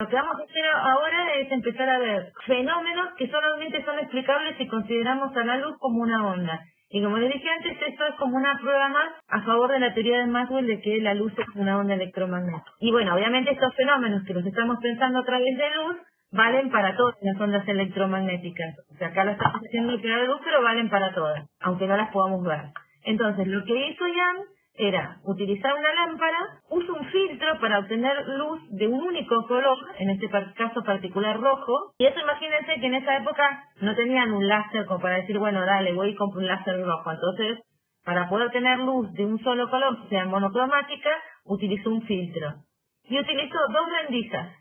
Lo que vamos a hacer ahora es empezar a ver fenómenos que solamente son explicables si consideramos a la luz como una onda. Y como les dije antes, esto es como una prueba más a favor de la teoría de Maxwell de que la luz es una onda electromagnética. Y bueno, obviamente estos fenómenos que los estamos pensando a través de luz valen para todas las ondas electromagnéticas. O sea, acá lo estamos haciendo para la luz, pero valen para todas, aunque no las podamos ver. Entonces, lo que hizo Young era utilizar una lámpara, usa un filtro para obtener luz de un único color, en este caso particular rojo, y eso imagínense que en esa época no tenían un láser como para decir, bueno, dale, voy y compro un láser rojo. Entonces, para poder tener luz de un solo color, o sea, monocromática, utilizó un filtro. Y utilizó dos rendijas.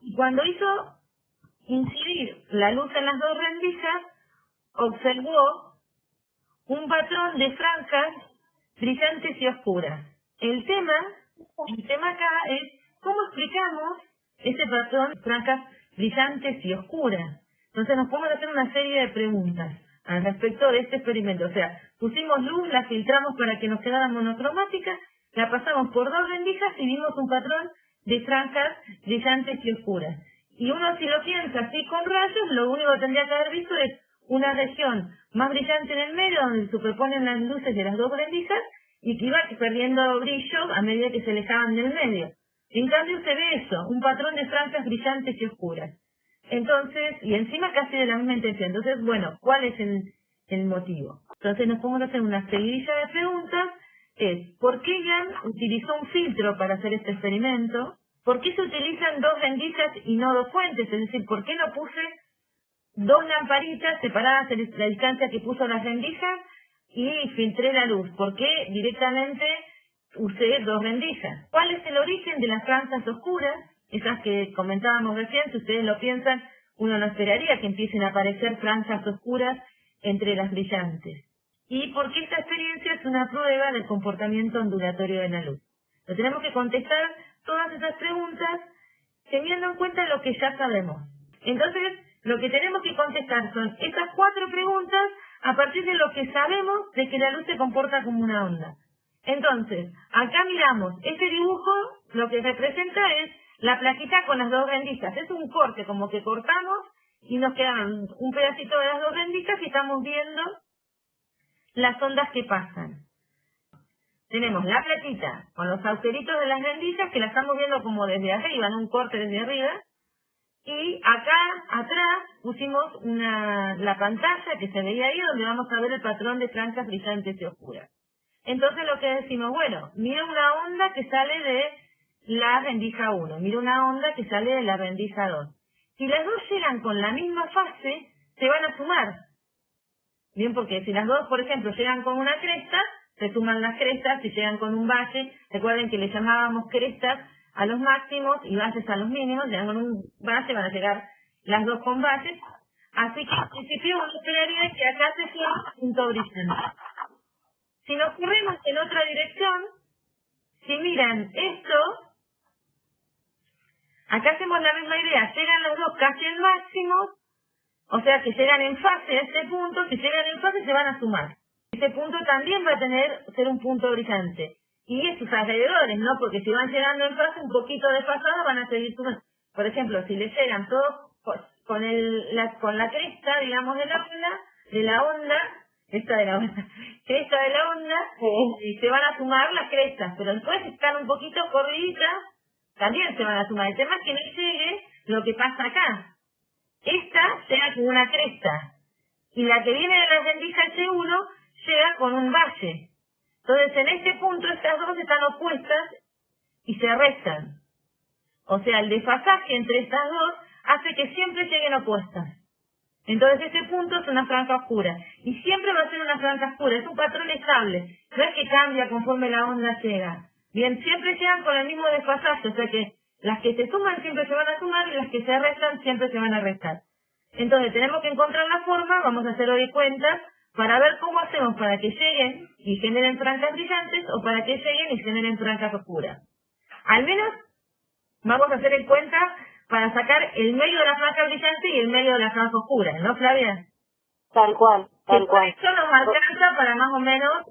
Y cuando hizo incidir la luz en las dos rendijas, observó un patrón de franjas brillantes y oscuras. El tema acá es cómo explicamos ese patrón de franjas brillantes y oscuras. Entonces nos podemos hacer una serie de preguntas al respecto de este experimento. O sea, pusimos luz, la filtramos para que nos quedara monocromática, la pasamos por dos rendijas y vimos un patrón de franjas brillantes y oscuras. Y uno, si lo piensa así con rayos, lo único que tendría que haber visto es una región más brillante en el medio donde se superponen las luces de las dos rendijas y que iba perdiendo brillo a medida que se alejaban del medio. En cambio se ve eso, un patrón de franjas brillantes y oscuras. Entonces, y encima casi de la misma intención. Entonces, bueno, ¿cuál es el motivo? Entonces nos podemos hacer una seguidilla de preguntas. ¿Por qué Young utilizó un filtro para hacer este experimento? ¿Por qué se utilizan dos rendijas y no dos fuentes? Es decir, ¿por qué no puse dos lamparitas separadas de la distancia que puso las rendijas y filtré la luz? ¿Por qué directamente usé dos rendijas? ¿Cuál es el origen de las franjas oscuras? Esas que comentábamos recién, si ustedes lo piensan, uno no esperaría que empiecen a aparecer franjas oscuras entre las brillantes. ¿Y por qué esta experiencia es una prueba del comportamiento ondulatorio de la luz? Lo tenemos que contestar todas esas preguntas teniendo en cuenta lo que ya sabemos. Entonces, lo que tenemos que contestar son estas cuatro preguntas a partir de lo que sabemos de que la luz se comporta como una onda. Entonces, acá miramos, este dibujo lo que representa es la plaquita con las dos rendijas. Es un corte, como que cortamos y nos quedan un pedacito de las dos rendijas y estamos viendo las ondas que pasan. Tenemos la plaquita con los agujeritos de las rendijas que la estamos viendo como desde arriba, en un corte desde arriba. Y acá atrás pusimos la pantalla que se veía ahí donde vamos a ver el patrón de franjas brillantes y oscuras. Entonces lo que decimos, bueno, mira una onda que sale de la rendija 1, mira una onda que sale de la rendija 2. Si las dos llegan con la misma fase, se van a sumar. Bien, porque si las dos, por ejemplo, llegan con una cresta, se suman las crestas. Si llegan con un valle, recuerden que le llamábamos crestas a los máximos y valles a los mínimos. Llegan con un valle, van a llegar las dos con valles. Así que en principio uno esperaría que acá se sea un punto brillante. Si nos corremos en otra dirección, si miran esto, acá hacemos la misma idea. Llegan los dos casi al máximo, o sea que llegan en fase a este punto. Si llegan en fase se van a sumar. Este punto también va a ser un punto brillante. Y es sus alrededores, ¿no? Porque si van llegando en fase, un poquito desfasados, van a seguir sumando. Por ejemplo, si les llegan todos con la cresta, digamos, de la onda, cresta de la onda, y se van a sumar las crestas. Pero después, si están un poquito corriditas, también se van a sumar. El tema es que no llegue lo que pasa acá. Esta llega con una cresta. Y la que viene de la rendija C1 llega con un valle. Entonces, en este punto, estas dos están opuestas y se restan. O sea, el desfasaje entre estas dos hace que siempre lleguen opuestas. Entonces, este punto es una franja oscura. Y siempre va a ser una franja oscura. Es un patrón estable. No es que cambia conforme la onda llega. Bien, siempre llegan con el mismo desfasaje. O sea que las que se suman siempre se van a sumar y las que se restan siempre se van a restar. Entonces, tenemos que encontrar la forma, vamos a hacer hoy cuentas, para ver cómo hacemos para que lleguen y generen franjas brillantes o para que lleguen y generen franjas oscuras. Al menos vamos a hacer en cuenta para sacar el medio de la franja brillante y el medio de la franja oscura, ¿no, Flavia? Tal cual, tal cual. Eso nos alcanza para más o menos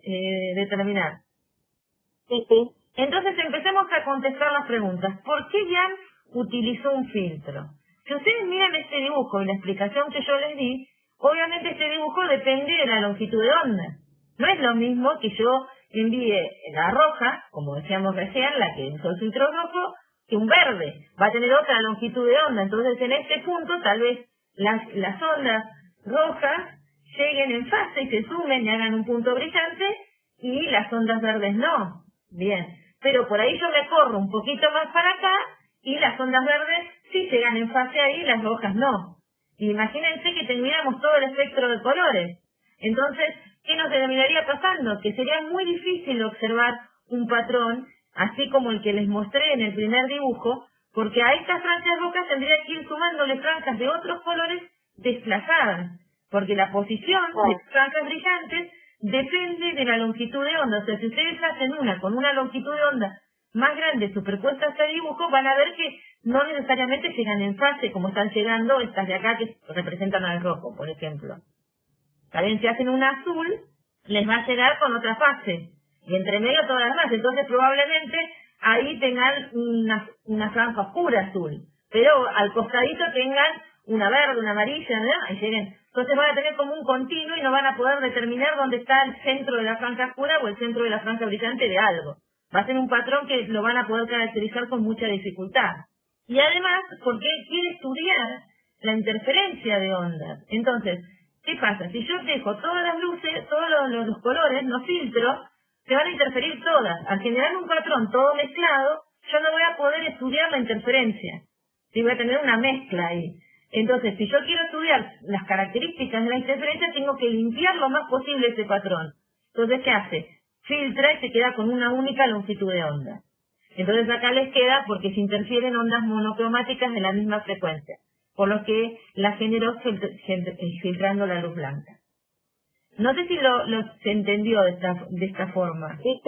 determinar. Sí, sí. Entonces empecemos a contestar las preguntas. ¿Por qué Young utilizó un filtro. Si ustedes miran este dibujo y la explicación que yo les di, obviamente este dibujo depende de la longitud de onda. No es lo mismo que yo envíe la roja, como decíamos recién, la que usó el filtro rojo, que un verde. Va a tener otra longitud de onda. Entonces, en este punto, tal vez las ondas rojas lleguen en fase y se sumen y hagan un punto brillante, y las ondas verdes no. Bien. Pero por ahí yo me corro un poquito más para acá, y las ondas verdes sí llegan en fase ahí, las rojas no. Y imagínense que tendríamos todo el espectro de colores. Entonces, ¿qué nos terminaría pasando? Que sería muy difícil observar un patrón, así como el que les mostré en el primer dibujo, porque a estas franjas rojas tendría que ir sumándole franjas de otros colores desplazadas, porque la posición de las franjas brillantes depende de la longitud de onda. O sea, si ustedes hacen una con una longitud de onda más grande superpuesta a este dibujo, van a ver que no necesariamente llegan en fase como están llegando estas de acá que representan al rojo, por ejemplo. También si hacen un azul, les va a llegar con otra fase. Y entre medio todas las más. Entonces probablemente ahí tengan una franja oscura azul. Pero al costadito tengan una verde, una amarilla, ¿no? Ahí lleguen. Entonces van a tener como un continuo y no van a poder determinar dónde está el centro de la franja oscura o el centro de la franja brillante de algo. Va a ser un patrón que lo van a poder caracterizar con mucha dificultad. Y además, porque quiere estudiar la interferencia de ondas. Entonces, ¿qué pasa? Si yo dejo todas las luces, todos los colores, no filtro, se van a interferir todas. Al generar un patrón todo mezclado, yo no voy a poder estudiar la interferencia. Sí, voy a tener una mezcla ahí. Entonces, si yo quiero estudiar las características de la interferencia, tengo que limpiar lo más posible ese patrón. Entonces, ¿qué hace? Filtra y se queda con una única longitud de onda. Entonces acá les queda porque se interfieren ondas monocromáticas de la misma frecuencia, por lo que la generó filtrando la luz blanca. No sé si se entendió de esta forma. Dice,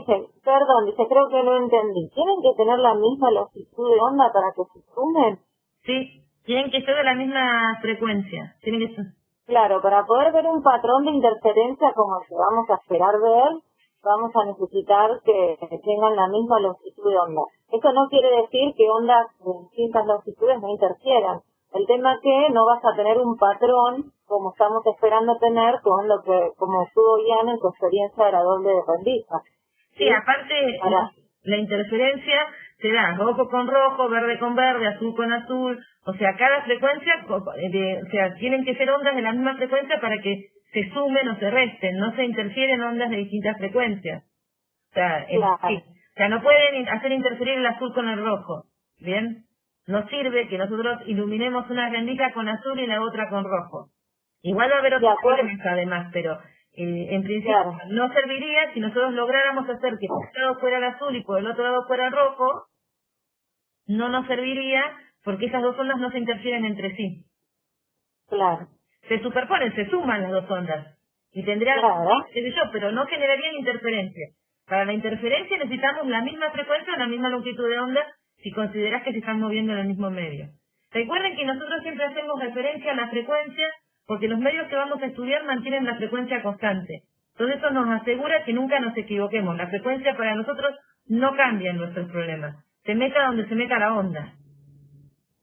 creo que no entendí. ¿Tienen que tener la misma longitud de onda para que se sumen? Sí, tienen que ser de la misma frecuencia. Tienen que ser. Claro, para poder ver un patrón de interferencia como el que vamos a esperar ver, vamos a necesitar que tengan la misma longitud de onda. Eso no quiere decir que ondas de distintas longitudes no interfieran. El tema es que no vas a tener un patrón como estamos esperando tener con lo que, como estuvo Ian en su experiencia de la doble de rendija. Sí, aparte la interferencia se da rojo con rojo, verde con verde, azul con azul. O sea, cada frecuencia, tienen que ser ondas de la misma frecuencia para que se sumen o se resten. No se interfieren ondas de distintas frecuencias. O sea, no pueden hacer interferir el azul con el rojo. ¿Bien? No sirve que nosotros iluminemos una rendija con azul y la otra con rojo. Igual va a haber otros problemas además, pero en principio no serviría si nosotros lográramos hacer que por un lado fuera el azul y por el otro lado fuera el rojo. No nos serviría porque esas dos ondas no se interfieren entre sí. Claro. Se superponen, se suman las dos ondas. Y tendrían, qué sé yo, pero no generarían interferencia. Para la interferencia necesitamos la misma frecuencia o la misma longitud de onda si consideras que se están moviendo en el mismo medio. Recuerden que nosotros siempre hacemos referencia a la frecuencia porque los medios que vamos a estudiar mantienen la frecuencia constante. Entonces eso nos asegura que nunca nos equivoquemos. La frecuencia para nosotros no cambia en nuestros problemas. Se meta donde se meta la onda.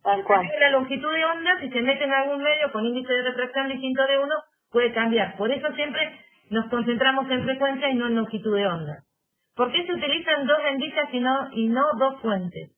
Tal cual. La longitud de onda, si se mete en algún medio con índice de refracción distinto de uno, puede cambiar. Por eso siempre nos concentramos en frecuencia y no en longitud de onda. ¿Por qué se utilizan dos rendijas y no dos fuentes?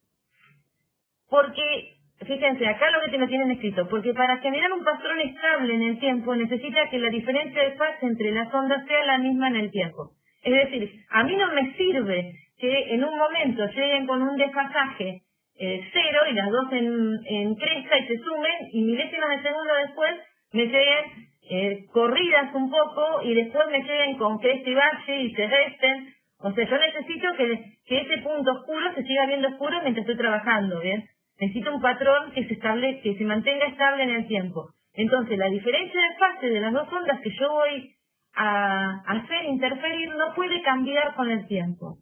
Porque, fíjense, acá lo que tienen escrito, porque para generar un patrón estable en el tiempo necesita que la diferencia de fase entre las ondas sea la misma en el tiempo. Es decir, a mí no me sirve que en un momento lleguen con un desfasaje cero y las dos en cresta y se sumen y milésimas de segundo después me lleguen corridas un poco y después me lleguen con cresta y valle y se resten. O sea, yo necesito que ese punto oscuro se siga viendo oscuro mientras estoy trabajando, ¿bien? Necesito un patrón que se mantenga estable en el tiempo. Entonces, la diferencia de fase de las dos ondas que yo voy a hacer interferir no puede cambiar con el tiempo.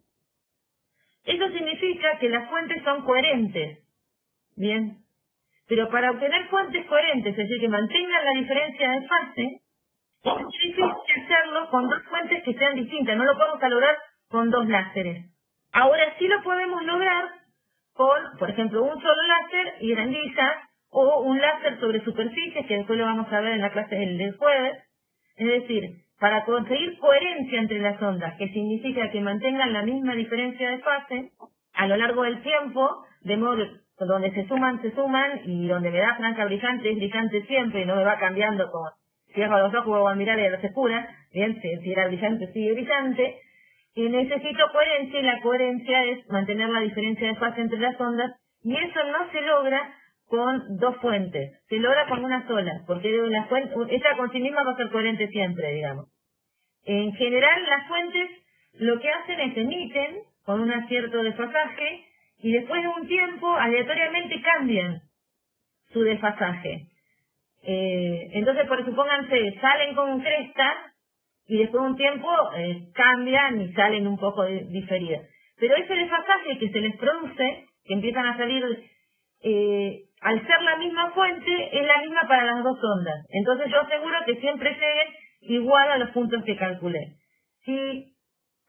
Eso significa que las fuentes son coherentes, ¿bien? Pero para obtener fuentes coherentes, es decir, que mantengan la diferencia de fase, es difícil hacerlo con dos fuentes que sean distintas. No lo podemos lograr con dos láseres. Ahora sí lo podemos lograr con, por ejemplo, un solo láser y rendijas, o un láser sobre superficies, que después lo vamos a ver en la clase del jueves. Es decir, para conseguir coherencia entre las ondas, que significa que mantengan la misma diferencia de fase a lo largo del tiempo, de modo que donde se suman, y donde me da franja brillante es brillante siempre y no me va cambiando como cierro los ojos, vuelvo a mirar y a los oscuras, bien, si era brillante sigue brillante, y necesito coherencia, y la coherencia es mantener la diferencia de fase entre las ondas, y eso no se logra con dos fuentes, se logra con una sola, porque la fuente, ella con sí misma va a ser coherente siempre, digamos. En general, las fuentes lo que hacen es emiten con un cierto desfasaje, y después de un tiempo aleatoriamente cambian su desfasaje. Entonces, por supónganse, salen con cresta y después de un tiempo cambian y salen un poco diferidas. Pero ese desfasaje que se les produce, que empiezan a salir, al ser la misma fuente, es la misma para las dos ondas. Entonces yo aseguro que siempre lleguen igual a los puntos que calculé. Si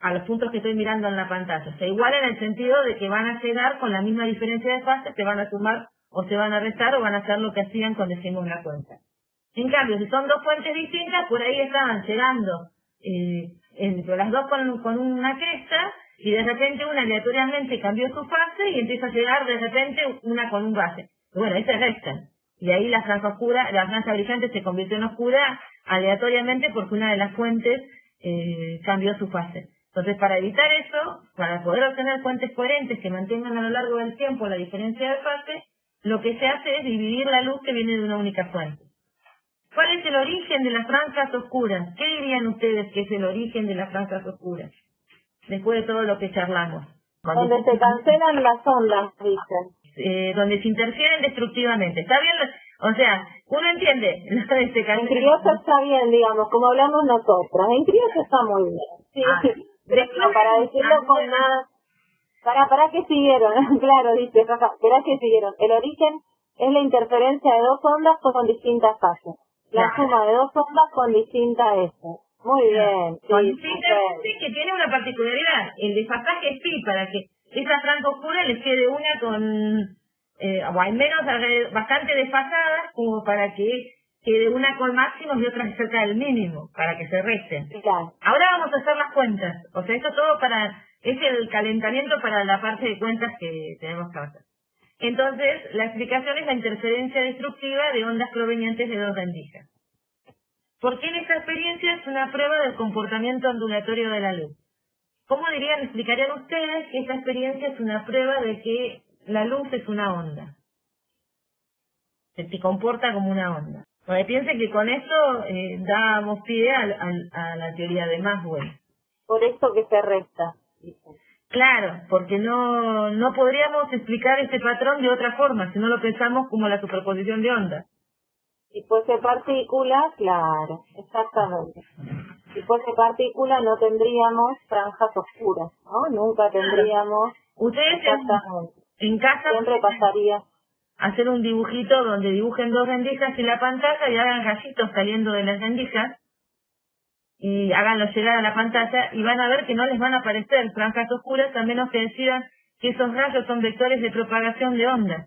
a los puntos que estoy mirando en la pantalla. Se igual en el sentido de que van a llegar con la misma diferencia de fase, se van a sumar o se van a restar o van a hacer lo que hacían cuando hicimos la cuenta. En cambio, si son dos fuentes distintas, por ahí estaban llegando entre las dos con una cresta, y de repente una aleatoriamente cambió su fase y empieza a llegar de repente una con un base. Bueno, ahí se restan. Y ahí la franja oscura, la franja brillante se convirtió en oscura aleatoriamente porque una de las fuentes cambió su fase. Entonces, para evitar eso, para poder obtener fuentes coherentes que mantengan a lo largo del tiempo la diferencia de fase, lo que se hace es dividir la luz que viene de una única fuente. ¿Cuál es el origen de las franjas oscuras? ¿Qué dirían ustedes que es el origen de las franjas oscuras? Después de todo lo que charlamos. Donde se cancelan las ondas, dicen. Donde se interfieren destructivamente. ¿Está bien? O sea, uno entiende. En criollo está bien, digamos, como hablamos nosotros. En criollo está muy bien. Sí, no, para decirlo con más... Para que siguieron, claro, dice Rafa, para que siguieron. El origen es la interferencia de dos ondas con distintas fases. La suma de dos ondas con distintas S. Muy bien. Con distintas S que tiene una particularidad. El desfasaje es pi, para que esa franja oscura les quede una con, o al menos bastante desfasadas, como para que quede una con máximos y otra cerca del mínimo, para que se resten. Claro. Ahora vamos a hacer las cuentas. O sea, esto todo es el calentamiento para la parte de cuentas que tenemos que hacer. Entonces, la explicación es la interferencia destructiva de ondas provenientes de dos rendijas. ¿Por qué en esta experiencia es una prueba del comportamiento ondulatorio de la luz? ¿Cómo explicarían ustedes que esta experiencia es una prueba de que la luz es una onda? Se comporta como una onda. Porque piensen que con esto damos pie a la teoría de Maxwell. Por esto que se resta. Claro, porque no podríamos explicar este patrón de otra forma, si no lo pensamos como la superposición de ondas. Si fuese partícula, claro, exactamente. Si fuese partícula no tendríamos franjas oscuras, ¿no? Nunca tendríamos... Ustedes en casa siempre pasaría... hacer un dibujito donde dibujen dos rendijas en la pantalla y hagan rayitos saliendo de las rendijas y háganlo llegar a la pantalla y van a ver que no les van a aparecer franjas oscuras a menos que decidan que esos rayos son vectores de propagación de ondas.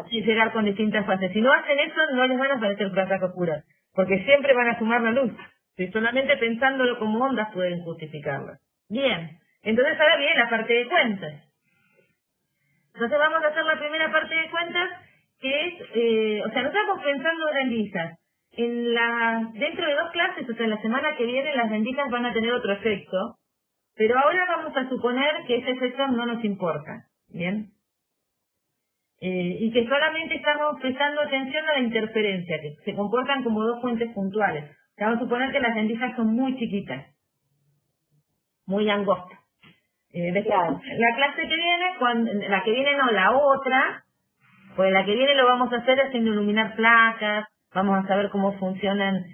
Y llegar con distintas fases. Si no hacen eso, no les van a aparecer franjas oscuras, porque siempre van a sumar la luz. Si solamente pensándolo como ondas pueden justificarlo. Bien, entonces ahora viene la parte de cuentas. Entonces vamos a hacer la primera parte de cuentas, que es, o sea, no estamos pensando en rendijas. Dentro de 2 clases, o sea, la semana que viene las rendijas van a tener otro efecto, pero ahora vamos a suponer que ese efecto no nos importa, ¿bien? Y que solamente estamos prestando atención a la interferencia, que se comportan como dos fuentes puntuales. O sea, vamos a suponer que las rendijas son muy chiquitas, muy angostas. La clase que viene, la otra, pues la que viene lo vamos a hacer haciendo iluminar placas, vamos a saber cómo funcionan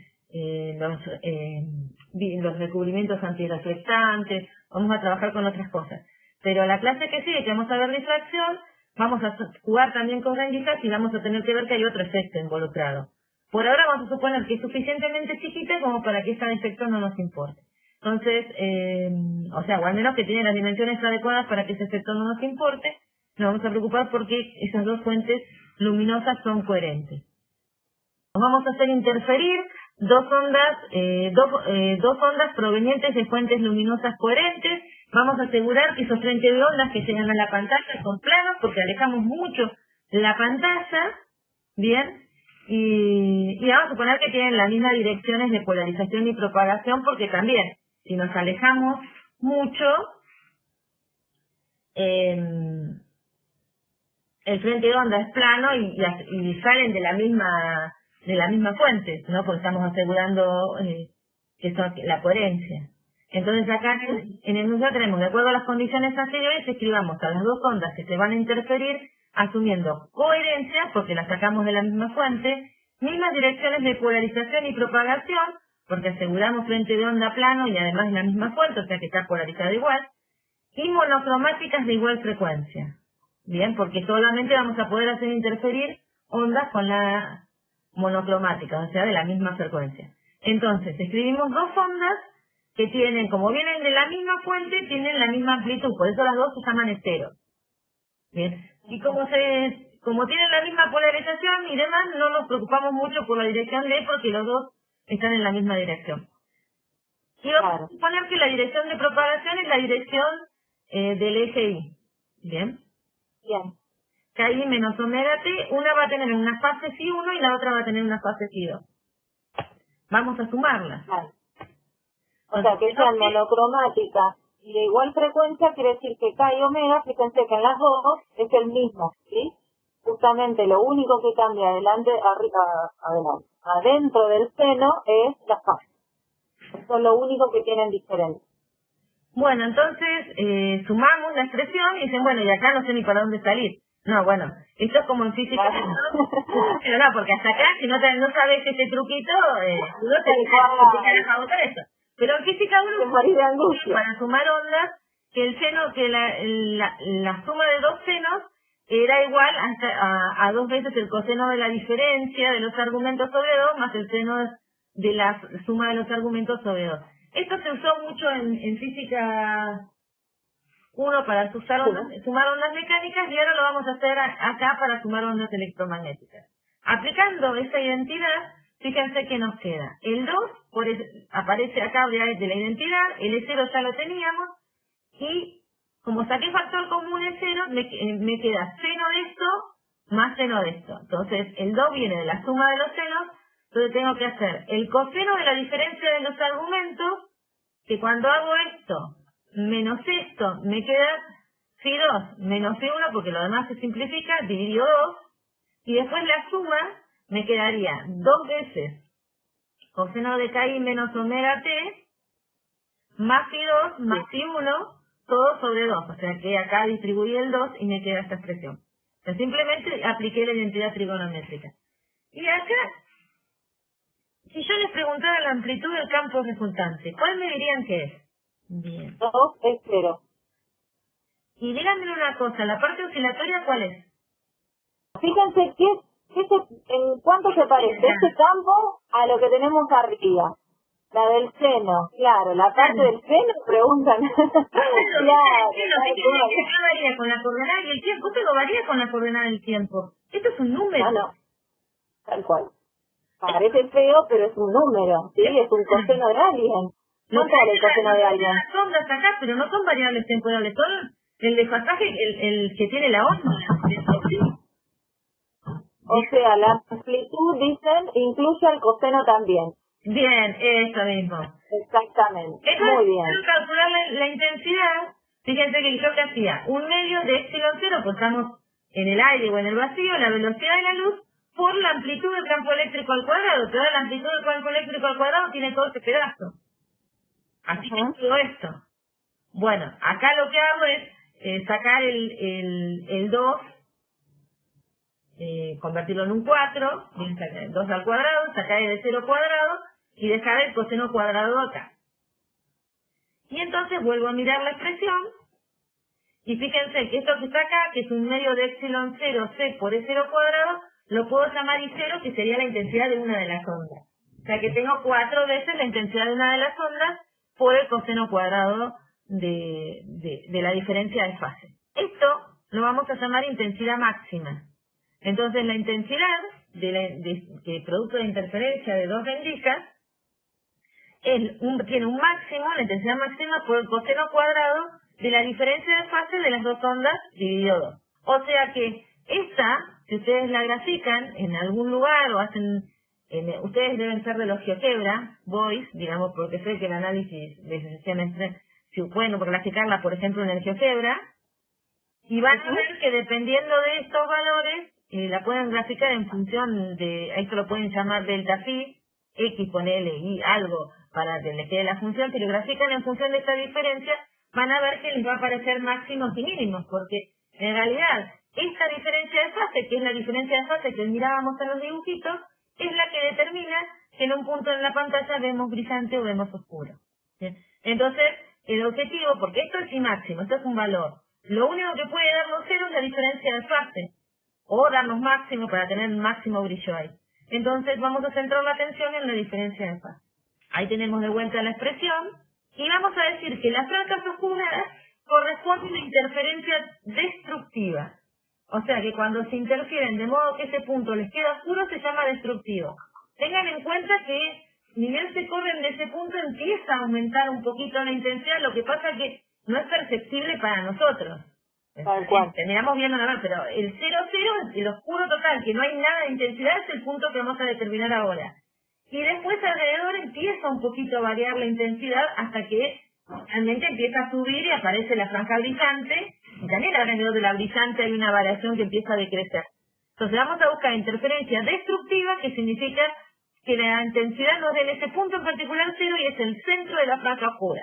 los recubrimientos antirreflectantes, vamos a trabajar con otras cosas. Pero la clase que sigue, que vamos a ver difracción, vamos a jugar también con rendijas y vamos a tener que ver que hay otro efecto involucrado. Por ahora vamos a suponer que es suficientemente chiquita como para que ese efecto no nos importe. Entonces, o al menos que tiene las dimensiones adecuadas para que ese efecto no nos importe. Nos vamos a preocupar porque esas dos fuentes luminosas son coherentes. Nos vamos a hacer interferir dos ondas provenientes de fuentes luminosas coherentes. Vamos a asegurar que esos frentes de ondas que llegan a la pantalla son planos porque alejamos mucho la pantalla, ¿bien? Y vamos a suponer que tienen las mismas direcciones de polarización y propagación porque también, si nos alejamos mucho, el frente de onda es plano y salen de la misma fuente, ¿no? Porque estamos asegurando que son la coherencia. Entonces acá en el enunciado tenemos, de acuerdo a las condiciones anteriores, escribamos a las dos ondas que se van a interferir asumiendo coherencia, porque las sacamos de la misma fuente, mismas direcciones de polarización y propagación, porque aseguramos frente de onda plano y además en la misma fuente, o sea que está polarizada igual, y monocromáticas de igual frecuencia. Bien, porque solamente vamos a poder hacer interferir ondas con la monocromática, o sea, de la misma frecuencia. Entonces, escribimos dos ondas que tienen, como vienen de la misma fuente, tienen la misma amplitud, por eso las dos se llaman esteros. Bien, y como tienen la misma polarización y demás, no nos preocupamos mucho por la dirección D porque los dos están en la misma dirección. Y vamos a suponer que la dirección de propagación es la dirección del eje Y. Bien. Bien. KI menos omega T, una va a tener una fase phi1 y la otra va a tener una fase phi2. Vamos a sumarlas. Vale. O sea, que sean monocromáticas y de igual frecuencia, quiere decir que K y omega, fíjense que en las dos es el mismo, ¿sí? Justamente lo único que cambia adentro del seno es la fase. Eso es lo único que tienen diferente. Bueno, entonces sumamos la expresión y dicen, bueno, y acá no sé ni para dónde salir. No, bueno, esto es como en física, pero no, porque hasta acá, si no sabes este truquito, no te explicar a favor eso. Pero en física uno para sumar ondas, que el seno, que la suma de dos senos era igual a dos veces el coseno de la diferencia de los argumentos sobre 2 más el seno de la suma de los argumentos sobre 2. Esto se usó mucho en física 1 para sumar ondas mecánicas y ahora lo vamos a hacer acá para sumar ondas electromagnéticas. Aplicando esta identidad, fíjense que nos queda. El 2 aparece acá de la identidad, el E0 ya lo teníamos y como saqué factor común en seno, me queda seno de esto más seno de esto. Entonces el 2 viene de la suma de los senos, entonces tengo que hacer el coseno de la diferencia de los argumentos, que cuando hago esto menos esto, me queda phi2 menos phi1, porque lo demás se simplifica, dividido 2, y después la suma me quedaría 2 veces coseno de KI menos omega T, más phi2 más phi1, todo sobre 2, o sea que acá distribuí el 2 y me queda esta expresión. O sea, simplemente apliqué la identidad trigonométrica. Y acá, si yo les preguntara la amplitud del campo resultante, ¿cuál me dirían que es? Bien. 2 es 0. Y díganme una cosa, ¿la parte oscilatoria cuál es? Fíjense en cuánto se parece este campo a lo que tenemos arriba. La del seno, claro, la parte del seno preguntan. Claro, ¿Qué varía con la coordenada y el tiempo? Esto no varía con la coordenada del tiempo. Esto es un número. No, tal cual. Parece feo, pero es un número, ¿sí? Es un coseno de alguien. No sale el coseno de alguien. Las ondas acá, pero no son variables temporales, son el desfasaje, el que tiene la onda. O sea, la amplitud, dicen, incluye al coseno también. Bien, eso mismo. Exactamente. Muy bien. Para calcular la intensidad, fíjense que yo que hacía un medio de epsilon 0, pues estamos en el aire o en el vacío, la velocidad de la luz, por la amplitud del campo eléctrico al cuadrado. Toda la amplitud del campo eléctrico al cuadrado tiene todo este pedazo. Así que todo esto. Bueno, acá lo que hago es sacar el 2, convertirlo en un 4, 2 al cuadrado, sacar el 0 cuadrado y dejar el coseno cuadrado acá. Y entonces vuelvo a mirar la expresión y fíjense que esto que está acá, que es un medio de epsilon 0 c por E0 cuadrado, lo puedo llamar I0, que sería la intensidad de una de las ondas. O sea que tengo 4 veces la intensidad de una de las ondas por el coseno cuadrado de la diferencia de fase. Esto lo vamos a llamar intensidad máxima. Entonces la intensidad de producto de interferencia de dos rendijas tiene un máximo, la intensidad máxima por el coseno cuadrado de la diferencia de fase de las dos ondas dividido 2. O sea que esta, si ustedes la grafican en algún lugar o ustedes deben ser de los GeoGebra, boys, digamos, porque sé que el análisis de sesiones, si pueden graficarla, por ejemplo, en el GeoGebra, y van a ver que dependiendo de estos valores, la pueden graficar en función de, a esto lo pueden llamar delta phi, x ponele y algo para que les quede la función, si lo grafican en función de esta diferencia, van a ver que les va a aparecer máximos y mínimos, porque en realidad esta diferencia de fase, que es la diferencia de fase que mirábamos en los dibujitos, es la que determina que en un punto en la pantalla vemos brillante o vemos oscuro. ¿Bien? Entonces, el objetivo, porque esto es I máximo, esto es un valor, lo único que puede darnos cero es la diferencia de fase, o darnos máximo para tener máximo brillo ahí. Entonces vamos a centrar la atención en la diferencia de fase. Ahí tenemos de vuelta la expresión, y vamos a decir que las franjas oscuras corresponden a una interferencia destructiva. O sea que cuando se interfieren de modo que ese punto les queda oscuro, se llama destructivo. Tengan en cuenta que ni bien se corren de ese punto, empieza a aumentar un poquito la intensidad, lo que pasa que no es perceptible para nosotros. Tal cual. Terminamos viendo nada más, pero el 0,0, el oscuro total, que no hay nada de intensidad, es el punto que vamos a determinar ahora. Y después alrededor empieza un poquito a variar la intensidad hasta que realmente empieza a subir y aparece la franja brillante, y también alrededor de la brillante hay una variación que empieza a decrecer. Entonces vamos a buscar interferencia destructiva, que significa que la intensidad nos da en ese punto en particular cero y es el centro de la franja oscura.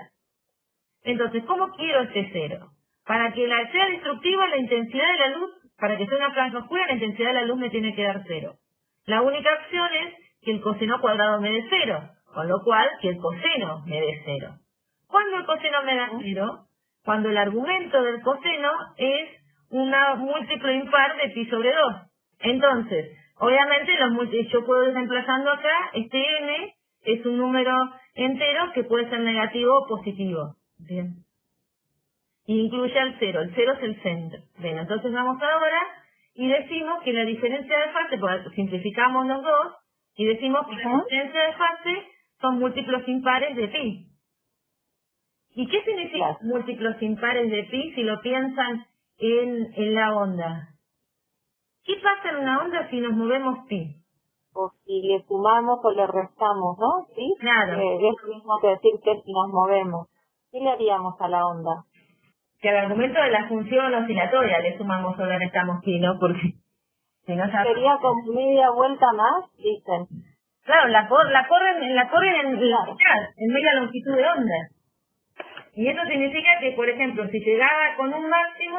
Entonces, ¿cómo quiero este cero? Para que sea destructiva la intensidad de la luz, para que sea una franja oscura, la intensidad de la luz me tiene que dar cero. La única opción es que el coseno cuadrado me dé cero, con lo cual que el coseno me dé cero. ¿Cuándo el coseno me da cero? Cuando el argumento del coseno es un múltiplo impar de pi sobre 2. Entonces, obviamente yo puedo ir reemplazando acá, este n es un número entero que puede ser negativo o positivo. Bien. Y incluye al cero. El cero es el centro. Bien, entonces vamos ahora y decimos que la diferencia de fase, porque simplificamos los dos, y decimos que la diferencia de fase son múltiplos impares de pi. ¿Y qué significa múltiplos impares de pi si lo piensan en la onda? ¿Qué pasa en una onda si nos movemos pi? O si le sumamos o le restamos, ¿no? ¿Sí? Claro. Es lo mismo que decir que si nos movemos. ¿Qué le haríamos a la onda? Que al argumento de la función oscilatoria le sumamos o le restamos pi, ¿no? Porque si no sería como media vuelta más, dicen. Claro, la corren en media longitud de onda. Y eso significa que, por ejemplo, si llegaba con un máximo,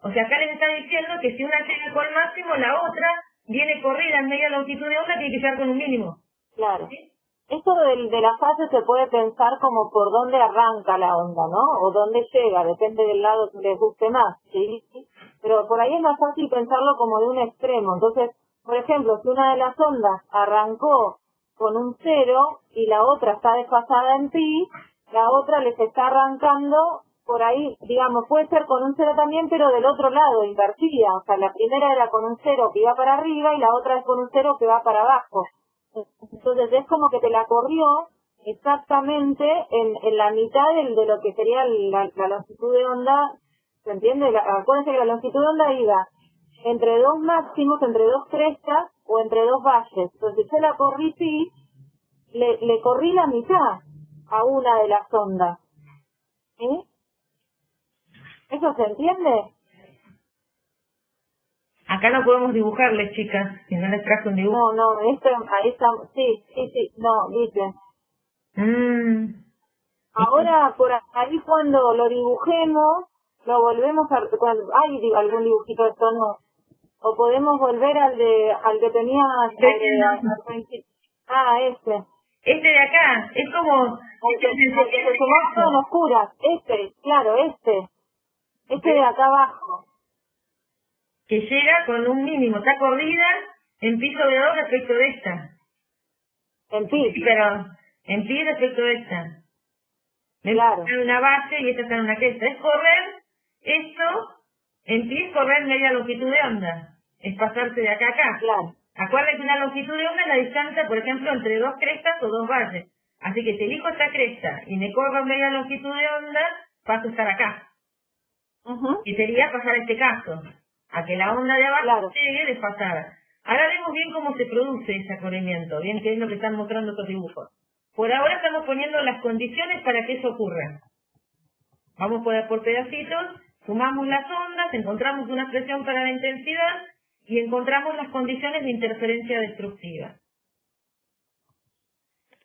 o sea, acá les está diciendo que si una llega con el máximo, la otra viene corrida en media longitud de onda, tiene que llegar con un mínimo. Claro. ¿Sí? Esto de la fase se puede pensar como por dónde arranca la onda, ¿no? O dónde llega, depende del lado que les guste más, ¿sí? Pero por ahí es más fácil pensarlo como de un extremo. Entonces, por ejemplo, si una de las ondas arrancó con un 0 y la otra está desfasada en pi, la otra les está arrancando por ahí, digamos, puede ser con un 0 también, pero del otro lado, invertida. O sea, la primera era con un 0 que iba para arriba y la otra es con un 0 que va para abajo. Entonces es como que te la corrió exactamente en la mitad de lo que sería la longitud de onda, ¿se entiende? Acuérdense que la longitud de onda iba entre dos máximos, entre dos crestas o entre dos valles. Entonces yo la corrí, sí, le corrí la mitad a una de las ondas. ¿Sí? ¿Eso se entiende? Acá no podemos dibujarles, chicas, si no les traje un dibujo. No, ahí está, sí, no, dice. Ahora, por ahí cuando lo dibujemos, lo volvemos a... Hay algún dibujito de esto, no. O podemos volver al que tenía... Este. Este de acá, es como... El que se sumó con oscuras. Claro, este de acá abajo. Que llega con un mínimo, está corrida en pi sobre 2 respecto de esta. En pi. Pero en pi respecto de esta. Claro. Está en una base y esta está en una cresta. Es correr esto En pi es correr media longitud de onda, es pasarse de acá a acá. Claro. Acuérdense que una longitud de onda es la distancia, por ejemplo, entre dos crestas o dos valles. Así que si elijo esta cresta y me corro media longitud de onda, paso a estar acá. Y sería pasar este caso, a que la onda de abajo llegue desfasada. Ahora vemos bien cómo se produce ese corrimiento, bien que es lo que están mostrando estos dibujos. Por ahora estamos poniendo las condiciones para que eso ocurra. Vamos por pedacitos, sumamos las ondas, encontramos una expresión para la intensidad y encontramos las condiciones de interferencia destructiva.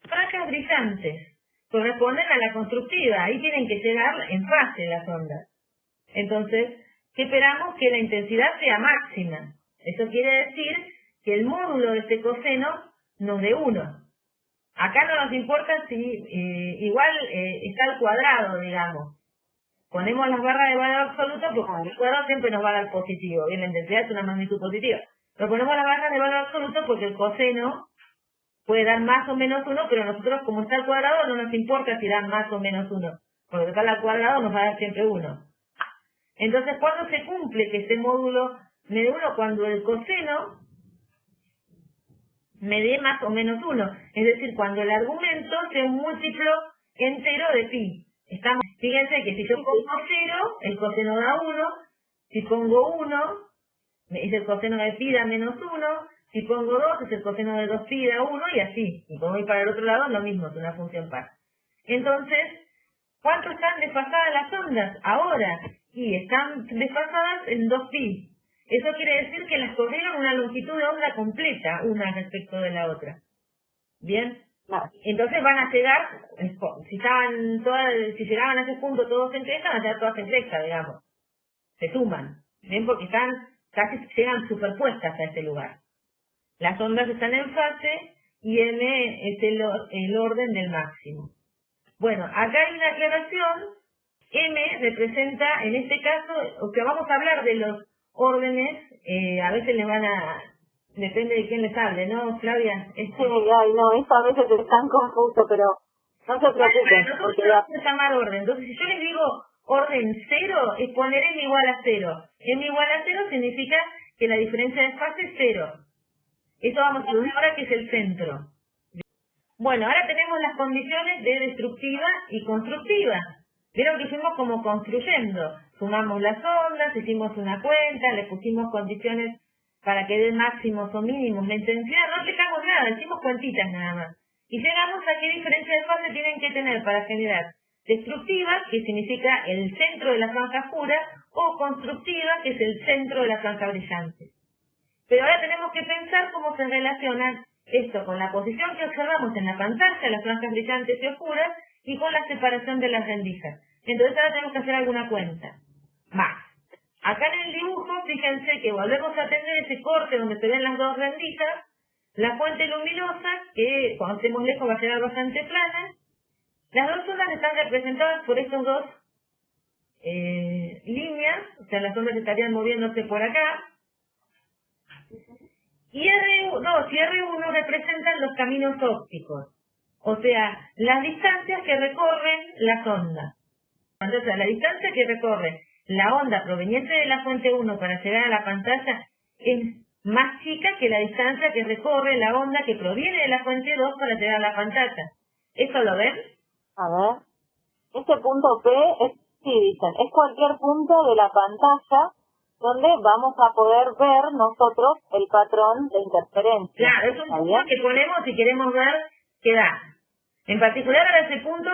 Franjas brillantes corresponden a la constructiva, ahí tienen que llegar en fase las ondas. Entonces, ¿qué esperamos? Que la intensidad sea máxima. Eso quiere decir que el módulo de este coseno nos dé 1. Acá no nos importa si igual está al cuadrado, digamos. Ponemos las barras de valor absoluto porque el cuadrado siempre nos va a dar positivo. Bien, la intensidad es una magnitud positiva. Pero ponemos las barras de valor absoluto porque el coseno puede dar más o menos 1, pero nosotros, como está al cuadrado, no nos importa si da más o menos 1. Porque está al cuadrado nos va a dar siempre 1. Entonces, ¿cuándo se cumple que este módulo me dé 1? Cuando el coseno me dé más o menos 1. Es decir, cuando el argumento sea un múltiplo entero de pi. Fíjense que si yo pongo 0, el coseno da 1. Si pongo 1, es el coseno de pi da menos 1. Si pongo 2, es el coseno de 2pi da 1 y así. Y como voy para el otro lado, lo mismo, es una función par. Entonces, ¿cuánto están desfasadas las ondas? Ahora, y están desfasadas en 2pi. Eso quiere decir que las corrieron una longitud de onda completa, una respecto de la otra. ¿Bien? Entonces van a llegar, si llegaban a ese punto todos en cresta, van a llegar todas en cresta, digamos. Se suman. ¿Bien? Porque casi llegan superpuestas a ese lugar. Las ondas están en fase y m es el orden del máximo. Bueno, acá hay una aclaración. M representa, en este caso, o sea, vamos a hablar de los órdenes, a veces depende de quién les hable, ¿no, Flavia? Sí, ay, no, esto a veces es tan confuso, pero no se preocupen. Nosotros vamos a llamar orden. Entonces, si yo les digo orden 0, es poner m igual a 0. M igual a 0 significa que la diferencia de fase es 0. Eso vamos a ver ahora que es el centro. Bueno, ahora tenemos las condiciones de destructiva y constructiva. Vieron que hicimos como construyendo. Sumamos las ondas, hicimos una cuenta, le pusimos condiciones para que den máximos o mínimos. La intensidad no aplicamos nada, hicimos cuentitas nada más. Y llegamos a qué diferencia de fase tienen que tener para generar destructiva, que significa el centro de la franja oscura, o constructiva, que es el centro de la franja brillante. Pero ahora tenemos que pensar cómo se relaciona esto con la posición que observamos en la pantalla, las franjas brillantes y oscuras, y con la separación de las rendijas. Entonces ahora tenemos que hacer alguna cuenta. Más. Acá en el dibujo, fíjense que volvemos a tener ese corte donde se ven las dos rendijas, la fuente luminosa, que cuando estemos lejos va a quedar bastante plana. Las dos ondas están representadas por estas dos líneas, o sea, las ondas estarían moviéndose por acá. Y R2 y R1 representan los caminos ópticos, o sea, las distancias que recorren las ondas. Entonces, la distancia que recorre la onda proveniente de la fuente 1 para llegar a la pantalla es más chica que la distancia que recorre la onda que proviene de la fuente 2 para llegar a la pantalla. ¿Eso lo ven? A ver, este punto P es cualquier punto de la pantalla donde vamos a poder ver nosotros el patrón de interferencia. Claro, es un punto que ponemos si queremos ver qué da. En particular, ahora ese punto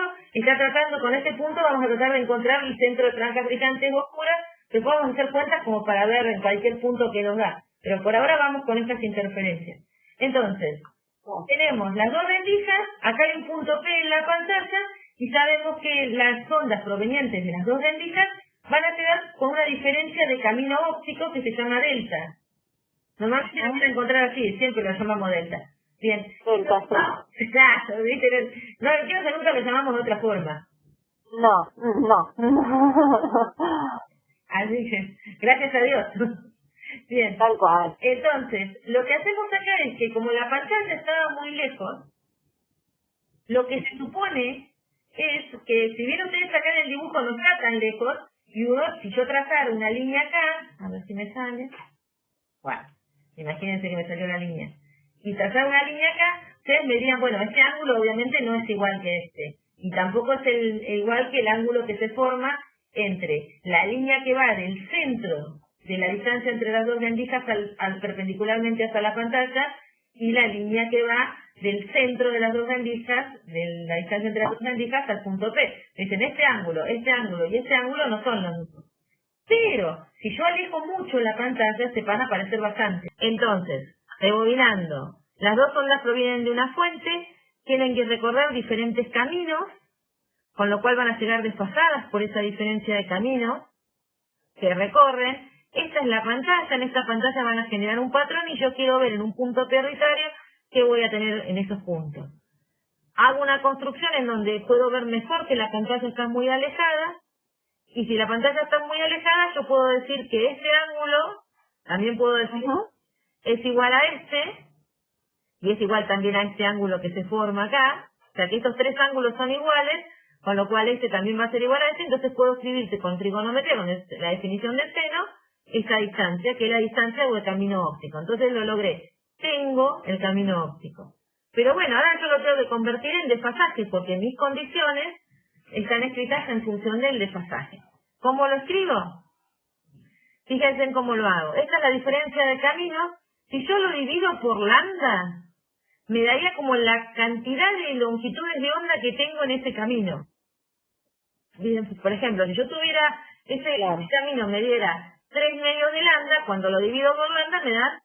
con este punto vamos a tratar de encontrar el centro de franjas brillantes o oscuras, que podemos hacer cuentas como para ver en cualquier punto que nos da. Pero por ahora vamos con estas interferencias. Entonces, tenemos las dos rendijas, acá hay un punto P en la pantalla, y sabemos que las ondas provenientes de las dos rendijas van a quedar con una diferencia de camino óptico que se llama delta. Normalmente lo vamos a encontrar así, siempre lo llamamos delta. Bien. Delta, sí. Exacto, ¿viste? No, creo que nunca lo llamamos de otra forma. No. Así que, gracias a Dios. Bien. Tal cual. Entonces, lo que hacemos acá es que como la pantalla estaba muy lejos, lo que se supone es que si bien ustedes acá en el dibujo no está tan lejos, Y uno, si yo trazara una línea acá, a ver si me sale, bueno, imagínense que me salió la línea, y trazar una línea acá, ustedes me dirían, bueno, este ángulo obviamente no es igual que este, y tampoco es igual que el ángulo que se forma entre la línea que va del centro de la distancia entre las dos rendijas al perpendicularmente hasta la pantalla y la línea que va del centro de las dos rendijas, de la distancia entre las dos rendijas al punto P. Dicen, este ángulo y este ángulo no son los mismos. Pero, si yo alejo mucho la pantalla, se van a parecer bastante. Entonces, rebobinando, las dos ondas provienen de una fuente, tienen que recorrer diferentes caminos, con lo cual van a llegar desfasadas por esa diferencia de camino que recorren. Esta es la pantalla, en esta pantalla van a generar un patrón y yo quiero ver en un punto prioritario qué voy a tener en esos puntos. Hago una construcción en donde puedo ver mejor que la pantalla está muy alejada, y si la pantalla está muy alejada, yo puedo decir que este ángulo, también puedo decir, es igual a este, y es igual también a este ángulo que se forma acá, o sea que estos tres ángulos son iguales, con lo cual este también va a ser igual a este, entonces puedo escribirte con trigonometría, con la definición de seno, esta distancia, que es la distancia del camino óptico. Entonces lo logré. Tengo el camino óptico. Pero bueno, ahora yo lo tengo que convertir en desfasaje, porque mis condiciones están escritas en función del desfasaje. ¿Cómo lo escribo? Fíjense en cómo lo hago. Esta es la diferencia de camino. Si yo lo divido por lambda, me daría como la cantidad de longitudes de onda que tengo en ese camino. Por ejemplo, si yo tuviera ese camino me diera 3 medios de lambda, cuando lo divido por lambda me da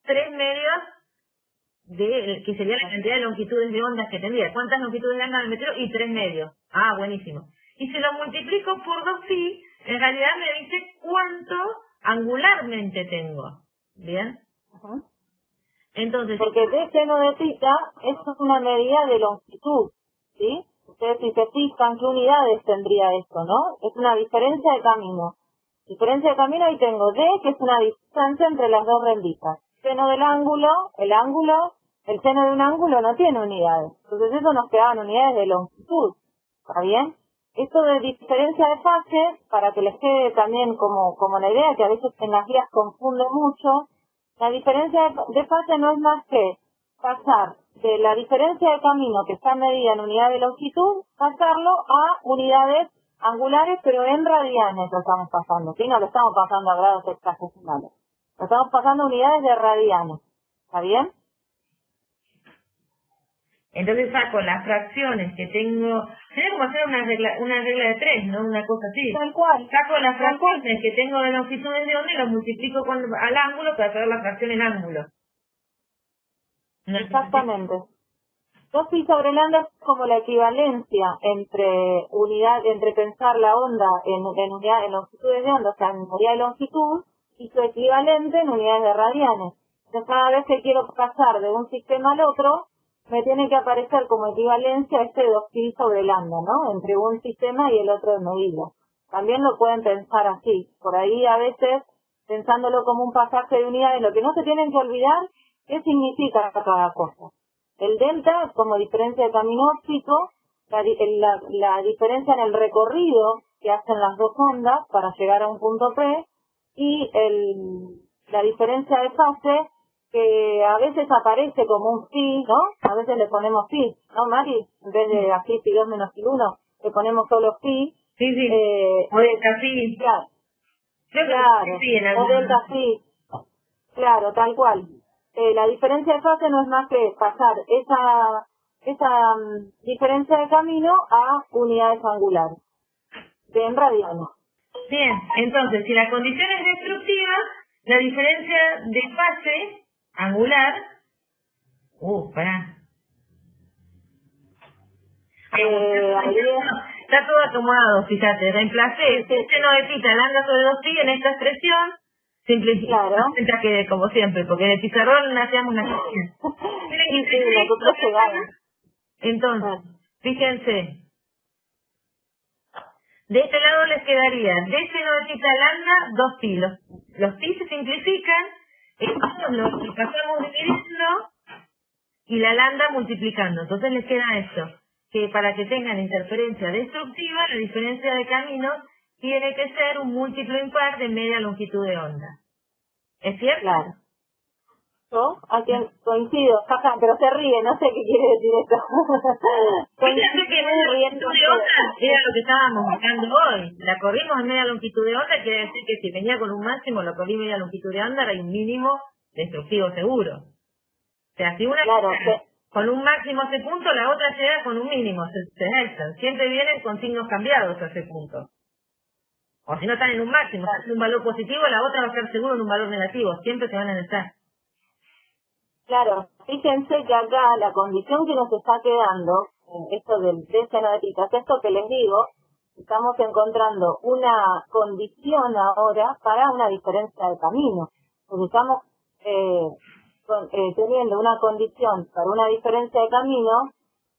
3 medios de, que sería la cantidad de longitudes de ondas que tendría. ¿Cuántas longitudes de onda me metió? Y 3 medios. Ah, buenísimo. Y si lo multiplico por 2pi, en realidad me dice cuánto angularmente tengo. ¿Bien? Entonces, porque d seno de tita es una medida de longitud, ¿sí? Ustedes si se fijan, ¿qué unidades tendría esto, no? Es una diferencia de camino. Diferencia de camino, y tengo d, que es una distancia entre las dos rendijas. Seno del ángulo, el seno de un ángulo no tiene unidades. Entonces eso nos quedaban unidades de longitud. ¿Está bien? Esto de diferencia de fase, para que les quede también como la idea, que a veces en las guías confunde mucho, la diferencia de fase no es más que pasar de la diferencia de camino que está medida en unidad de longitud, pasarlo a unidades angulares, pero en radianes lo estamos pasando, ¿sí? No lo estamos pasando a grados hexagesimales. Lo estamos pasando a unidades de radianes. ¿Está bien? Entonces saco las fracciones que tengo, sería como hacer una regla de 3, ¿no? Una cosa así. Tal cual. Saco las fracciones que tengo de longitudes de onda y las multiplico al ángulo para saber la fracción en ángulo. Exactamente. 2pi sobre lambda es como la equivalencia entre pensar la onda en longitudes de onda, o sea, en unidad de longitud, y su equivalente en unidades de radianes. Entonces cada vez que quiero pasar de un sistema al otro, me tiene que aparecer como equivalencia este 2pi sobre lambda, ¿no? Entre un sistema y el otro de medida. También lo pueden pensar así. Por ahí a veces, pensándolo como un pasaje de unidades, lo que no se tienen que olvidar, ¿qué significa cada cosa? El delta, como diferencia de camino óptico, la diferencia en el recorrido que hacen las dos ondas para llegar a un punto P, y la diferencia de fase, que a veces aparece como un phi, ¿no? A veces le ponemos phi, ¿no, Mari? En vez de así, pi 2 menos pi 1, le ponemos solo phi. Sí, sí. O delta phi. Claro. Claro. O delta phi. Claro, tal cual. La diferencia de fase no es más que pasar esa diferencia de camino a unidades angulares, en radianes. Bien, entonces, si la condición es destructiva, la diferencia de fase angular, pará. Está todo acomodado, fíjate, reemplacé el seno de tita, el lambda sobre 2pi en esta expresión, simplificado, claro. Mientras que, como siempre, porque en el pizarrón hacíamos una cosa. Sí, nosotros llegamos. Entonces, fíjense, de este lado les quedaría de seno de tita lambda 2pi. Los pi se simplifican, entonces lo pasamos dividiendo y la lambda multiplicando. Entonces les queda esto, que para que tengan interferencia destructiva, la diferencia de camino tiene que ser un múltiplo impar de media longitud de onda. ¿Es cierto? Claro. Yo aquí coincido, jaja, pero se ríe, no sé qué quiere decir esto. Fíjate que media longitud de onda era lo que estábamos buscando hoy. La corrimos en media longitud de onda, quiere decir que si venía con un máximo, lo corrí media longitud de onda, era un mínimo destructivo seguro. O sea, si una claro, llega con un máximo a ese punto, la otra llega con un mínimo, se necesitan. Siempre vienen con signos cambiados a ese punto. O si no están en un máximo, están en un valor positivo, la otra va a estar seguro en un valor negativo. Siempre se van a necesitar. Claro, fíjense que acá la condición que nos está quedando, esto del seno de tita, es esto que les digo, estamos encontrando una condición ahora para una diferencia de camino. Porque estamos teniendo una condición para una diferencia de camino,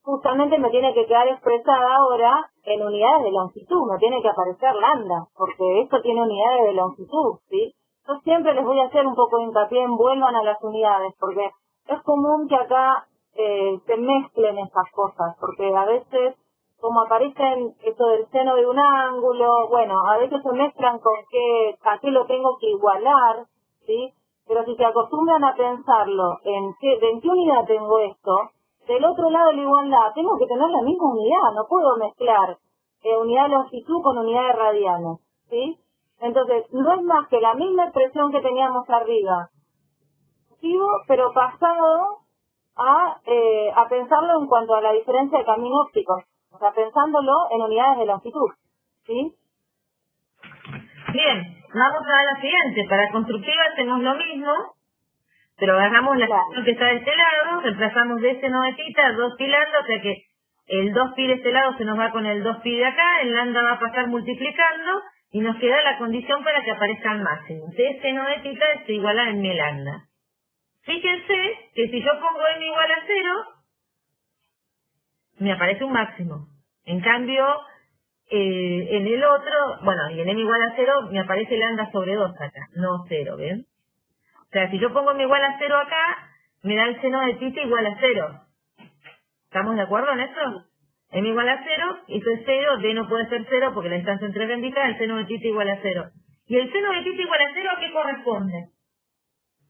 justamente me tiene que quedar expresada ahora en unidades de longitud, me tiene que aparecer lambda, porque esto tiene unidades de longitud, ¿sí? Yo siempre les voy a hacer un poco de hincapié en vuelvan a las unidades, porque es común que acá se mezclen estas cosas, porque a veces, como aparecen esto del seno de un ángulo, bueno, a veces se mezclan con a qué lo tengo que igualar, ¿sí? Pero si se acostumbran a pensarlo en qué unidad tengo esto, del otro lado de la igualdad tengo que tener la misma unidad, no puedo mezclar unidad de longitud con unidad de radianes, ¿sí? Entonces, no es más que la misma expresión que teníamos arriba, pero pasado a pensarlo en cuanto a la diferencia de camino óptico, o sea, pensándolo en unidades de longitud, ¿sí? Bien, vamos a la siguiente. Para constructiva hacemos lo mismo, pero agarramos la expresión que está de este lado, reemplazamos de seno de tita, 2pi lambda, o sea que el 2pi de este lado se nos va con el 2pi de acá, el lambda va a pasar multiplicando, y nos queda la condición para que aparezca el máximo. De seno de tita es igual a m lambda. Fíjense que si yo pongo m igual a 0, me aparece un máximo. En cambio, en el otro, bueno, y en m igual a 0, me aparece lambda sobre 2 acá, no 0, ¿ven? O sea, si yo pongo m igual a 0 acá, me da el seno de tita igual a 0. ¿Estamos de acuerdo en eso? M igual a 0, eso es 0, D no puede ser 0 porque la distancia entre B indica el seno de tita igual a 0. ¿Y el seno de tita igual a 0 a qué corresponde?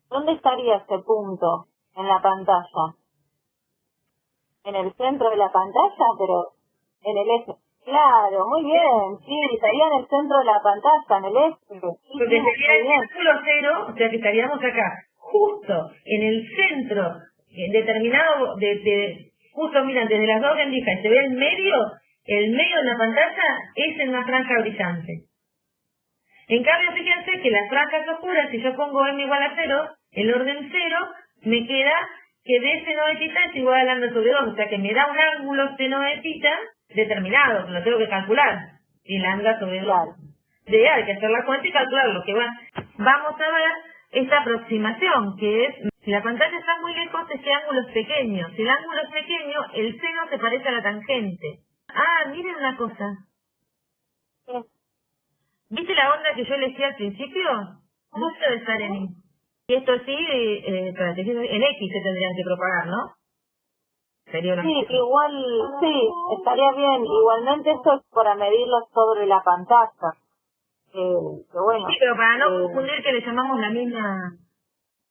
¿Dónde estaría este punto en la pantalla? En el centro de la pantalla, pero en el eje. Claro, muy bien, sí, estaría en el centro de la pantalla, en el eje. Sí, porque sería el círculo 0, o sea que estaríamos acá, justo en el centro determinado, justo miran, desde las dos rendijas, se ve el medio de la pantalla es en una franja brillante. En cambio, fíjense que las franjas oscuras, si yo pongo m igual a 0, el orden 0, me queda que d seno de tita es igual a lambda sobre 2, o sea que me da un ángulo seno de tita determinado, que lo tengo que calcular, y lambda sobre 2. De hay que hacer la cuenta y calcular lo que va. Vamos a ver esta aproximación, que es, si la pantalla está muy lejos, este ángulo es pequeño. Si el ángulo es pequeño, el seno se parece a la tangente. Ah, miren una cosa. ¿Viste la onda que yo le decía al principio? No debe estar en Y. Y esto sí, en X se tendrían que propagar, ¿no? Sería una sí, igual, sí, estaría bien. Igualmente esto es para medirlo sobre la pantalla. Que bueno. Sí, pero para no confundir que le llamamos la misma...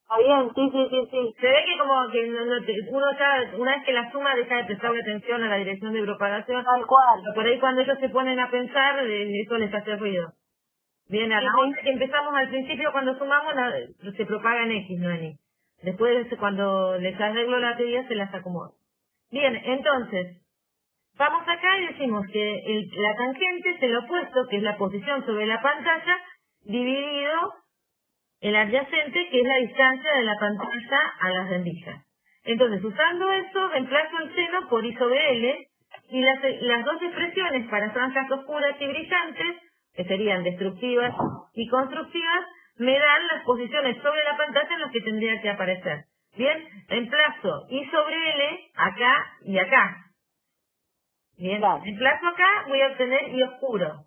Está bien, sí. Se ve que como que uno ya, una vez que la suma, deja de prestarle atención a la dirección de propagación. Tal cual. Por ahí cuando ellos se ponen a pensar, eso les hace ruido. Bien, a la onda que empezamos al principio, cuando sumamos, se propaga en X, no en Y. Después, cuando les arreglo la teoría, se las acomoda. Bien, entonces, vamos acá y decimos que la tangente es el opuesto, que es la posición sobre la pantalla, dividido el adyacente, que es la distancia de la pantalla a las rendijas. Entonces, usando eso, reemplazo el seno por I sobre L, y las dos expresiones para franjas oscuras y brillantes, que serían destructivas y constructivas, me dan las posiciones sobre la pantalla en las que tendría que aparecer. Bien, reemplazo I sobre L acá y acá. Bien, reemplazo acá, voy a obtener I oscuro.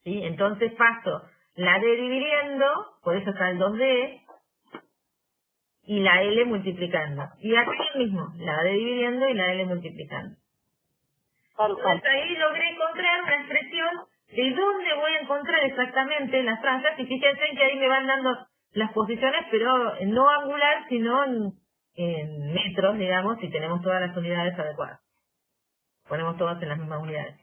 ¿Sí? Entonces paso la D dividiendo, por eso está el 2D, y la L multiplicando. Y aquí mismo, la D dividiendo y la L multiplicando. Entonces ahí logré encontrar una expresión de dónde voy a encontrar exactamente las franjas, y fíjense que ahí me van dando las posiciones, pero no angular, sino en metros, digamos, si tenemos todas las unidades adecuadas. Ponemos todas en las mismas unidades.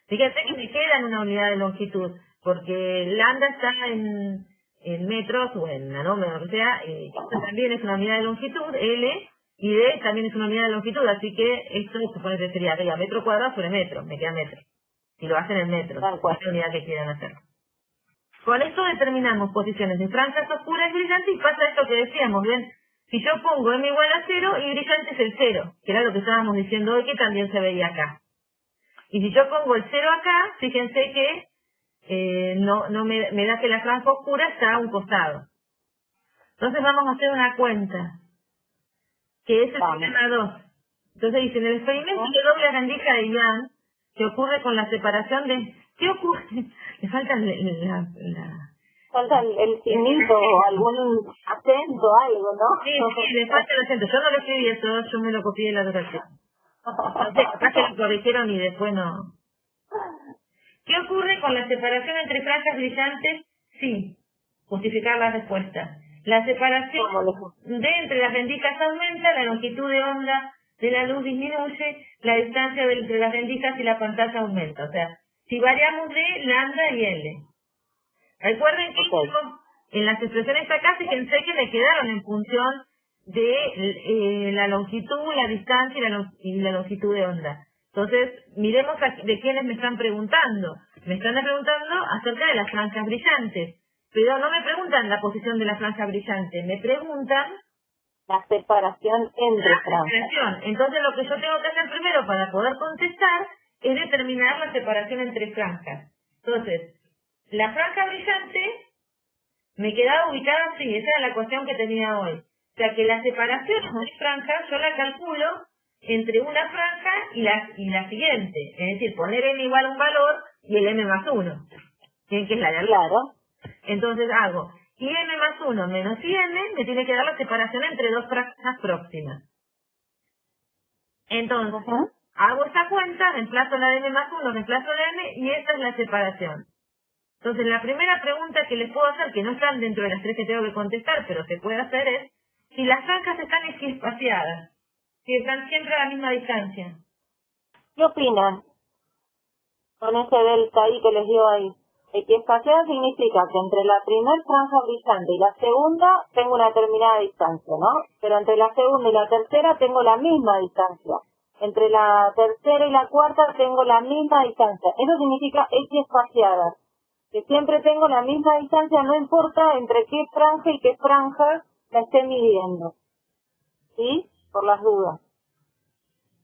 Fíjense que me queda en una unidad de longitud, porque lambda está en metros o en nanómetros, o que sea, esto también es una unidad de longitud, L, y D también es una unidad de longitud, así que esto supone que sería metro cuadrado sobre metro, me queda metro. Si lo hacen en metros, es la unidad que quieran hacer. Con esto determinamos posiciones de franjas oscuras y brillantes, y pasa esto que decíamos, ¿ven? Si yo pongo m igual a 0 y brillante es el 0, que era lo que estábamos diciendo hoy, que también se veía acá. Y si yo pongo el 0 acá, fíjense que no me da que la franja oscura está a un costado. Entonces vamos a hacer una cuenta, que es el problema 2. Entonces dice, en el experimento de doble rendija de Young, que ocurre con la separación de... ¿Qué ocurre? Le falta falta el signito o algún acento, algo, ¿no? Sí, le falta el acento. Yo no lo escribí eso, yo me lo copié de la dotación. Entonces, capaz que lo corrigieron y después no. ¿Qué ocurre con la separación entre franjas brillantes? Sí, justificar la respuesta. La separación entre las rendijas aumenta, la longitud de onda de la luz disminuye, la distancia entre las rendijas y la pantalla aumenta. O sea, si variamos de lambda y L. Recuerden que en las expresiones acá, fíjense que me quedaron en función de la longitud, la distancia y la longitud de onda. Entonces, miremos de quiénes me están preguntando. Me están preguntando acerca de las franjas brillantes. Pero no me preguntan la posición de la franja brillante, me preguntan la separación entre franjas. Entonces lo que yo tengo que hacer primero para poder contestar es determinar la separación entre franjas. Entonces, la franja brillante me quedaba ubicada así, esa era la ecuación que tenía hoy. O sea que la separación entre franjas yo la calculo entre una franja y la siguiente. Es decir, poner n igual a un valor y el m más 1. ¿Quién que es la de al lado? Entonces hago m más 1 menos n me tiene que dar la separación entre dos franjas próximas. Entonces, hago esta cuenta, reemplazo la de m más 1, reemplazo la m y esta es la separación. Entonces, la primera pregunta que les puedo hacer, que no están dentro de las tres que tengo que contestar, pero se puede hacer, es si las franjas están equiespaciadas, si están siempre a la misma distancia. ¿Qué opinan con ese delta I que les dio ahí? Equiespaciada significa que entre la primera franja brillante y la segunda tengo una determinada distancia, ¿no? Pero entre la segunda y la tercera tengo la misma distancia. Entre la tercera y la cuarta tengo la misma distancia. Eso significa equiespaciada. Que siempre tengo la misma distancia, no importa entre qué franja y qué franja la esté midiendo. ¿Sí? Por las dudas.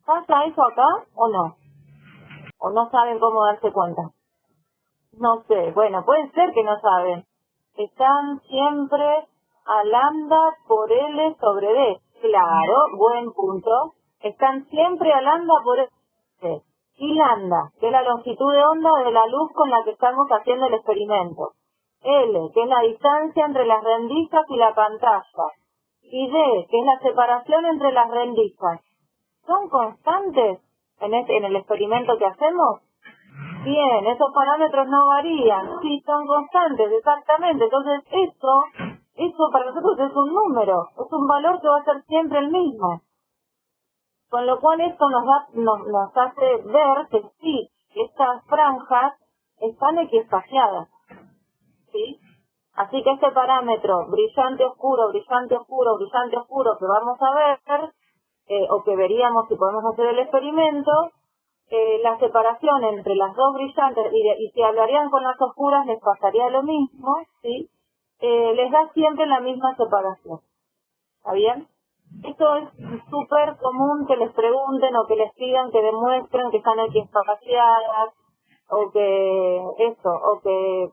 ¿Pasa eso acá o no? ¿O no saben cómo darse cuenta? No sé, bueno, puede ser que no saben. Están siempre a lambda por L sobre D. Claro, buen punto. Están siempre a lambda por L. Y lambda, que es la longitud de onda de la luz con la que estamos haciendo el experimento. L, que es la distancia entre las rendijas y la pantalla. Y D, que es la separación entre las rendijas. ¿Son constantes en el experimento que hacemos? Bien, esos parámetros no varían. Sí, son constantes, exactamente. Entonces, eso para nosotros es un número, es un valor que va a ser siempre el mismo. Con lo cual esto nos hace ver que sí, estas franjas están equiespaciadas. ¿Sí? Así que este parámetro brillante oscuro, brillante oscuro, brillante oscuro que vamos a ver, o que veríamos si podemos hacer el experimento, la separación entre las dos brillantes, y si hablarían con las oscuras les pasaría lo mismo, ¿sí? Les da siempre la misma separación. ¿Está bien? Esto es súper común que les pregunten o que les pidan que demuestren que están equiespaciadas, o que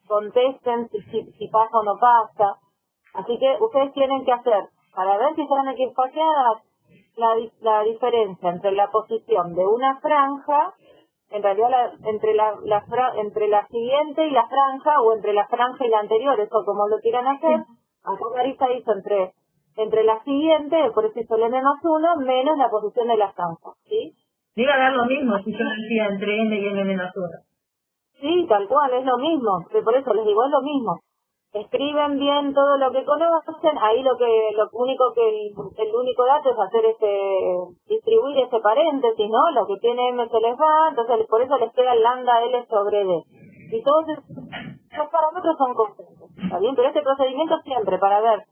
contesten si pasa o no pasa. Así que ustedes tienen que hacer, para ver si están equiespaciadas, la diferencia entre la posición de una franja, en realidad entre la siguiente y la franja, o entre la franja y la anterior, eso como lo quieran hacer. Acá Marisa hizo entre la siguiente, por eso hizo el m+1, menos la posición de la franja, ¿sí? Iba a dar lo mismo si yo decía entre m y m-1. Sí, tal cual, es lo mismo. Por eso les digo, es lo mismo. Escriben bien todo lo que conocen, ahí lo único que el único dato es hacer distribuir ese paréntesis, ¿no? Lo que tiene M se les va, entonces por eso les queda el lambda L sobre D. Y todos esos parámetros son conjuntos, ¿está bien? Pero este procedimiento siempre para ver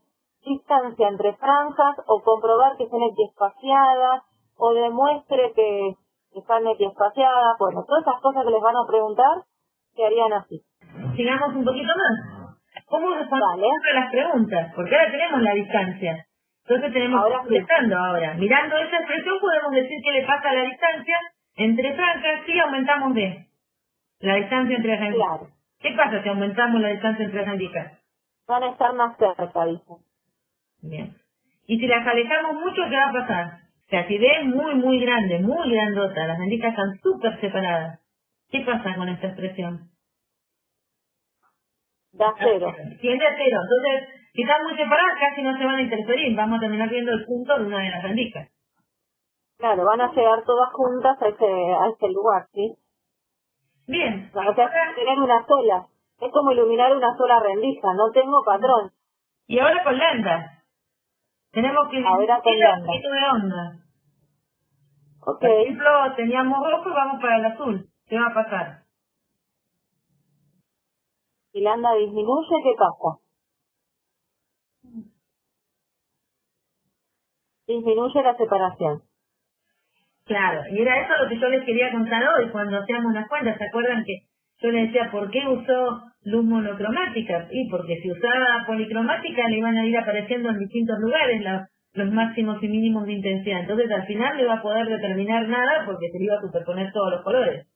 distancia entre franjas o comprobar que estén equiespaciadas o demuestre que están equiespaciadas, bueno, todas esas cosas que les van a preguntar se harían así. Sigamos un poquito más. ¿Cómo respondemos Vale. las preguntas? Porque ahora tenemos la distancia. Entonces tenemos que ir contestando ahora. Mirando esa expresión podemos decir qué le pasa a la distancia entre franjas si aumentamos D. La distancia entre las rendijas. Claro. ¿Qué pasa si aumentamos la distancia entre las rendijas? Van a estar más cerca, dicen. Bien. Y si las alejamos mucho, ¿qué va a pasar? O sea, si D es muy, muy grande, muy grandota, las rendijas están súper separadas. ¿Qué pasa con esta expresión? Da cero. Tiende a cero. Entonces, si están muy separadas, casi no se van a interferir. Vamos a terminar viendo el punto de una de las rendijas. Claro, van a llegar todas juntas a ese lugar, ¿sí? Bien. O sea, tener una sola. Es como iluminar una sola rendija, no tengo patrón. Y ahora con lambda. Tenemos que ahora con un poquito de onda. Ok. Por ejemplo, teníamos rojo y vamos para el azul. ¿Qué va a pasar? Si lambda disminuye, ¿qué pasa? Disminuye la separación. Claro, y era eso lo que yo les quería contar hoy cuando hacíamos las cuentas. ¿Se acuerdan que yo les decía por qué usó luz monocromática? Y porque si usaba policromática le iban a ir apareciendo en distintos lugares los máximos y mínimos de intensidad. Entonces al final no iba a poder determinar nada porque se le iba a superponer todos los colores. O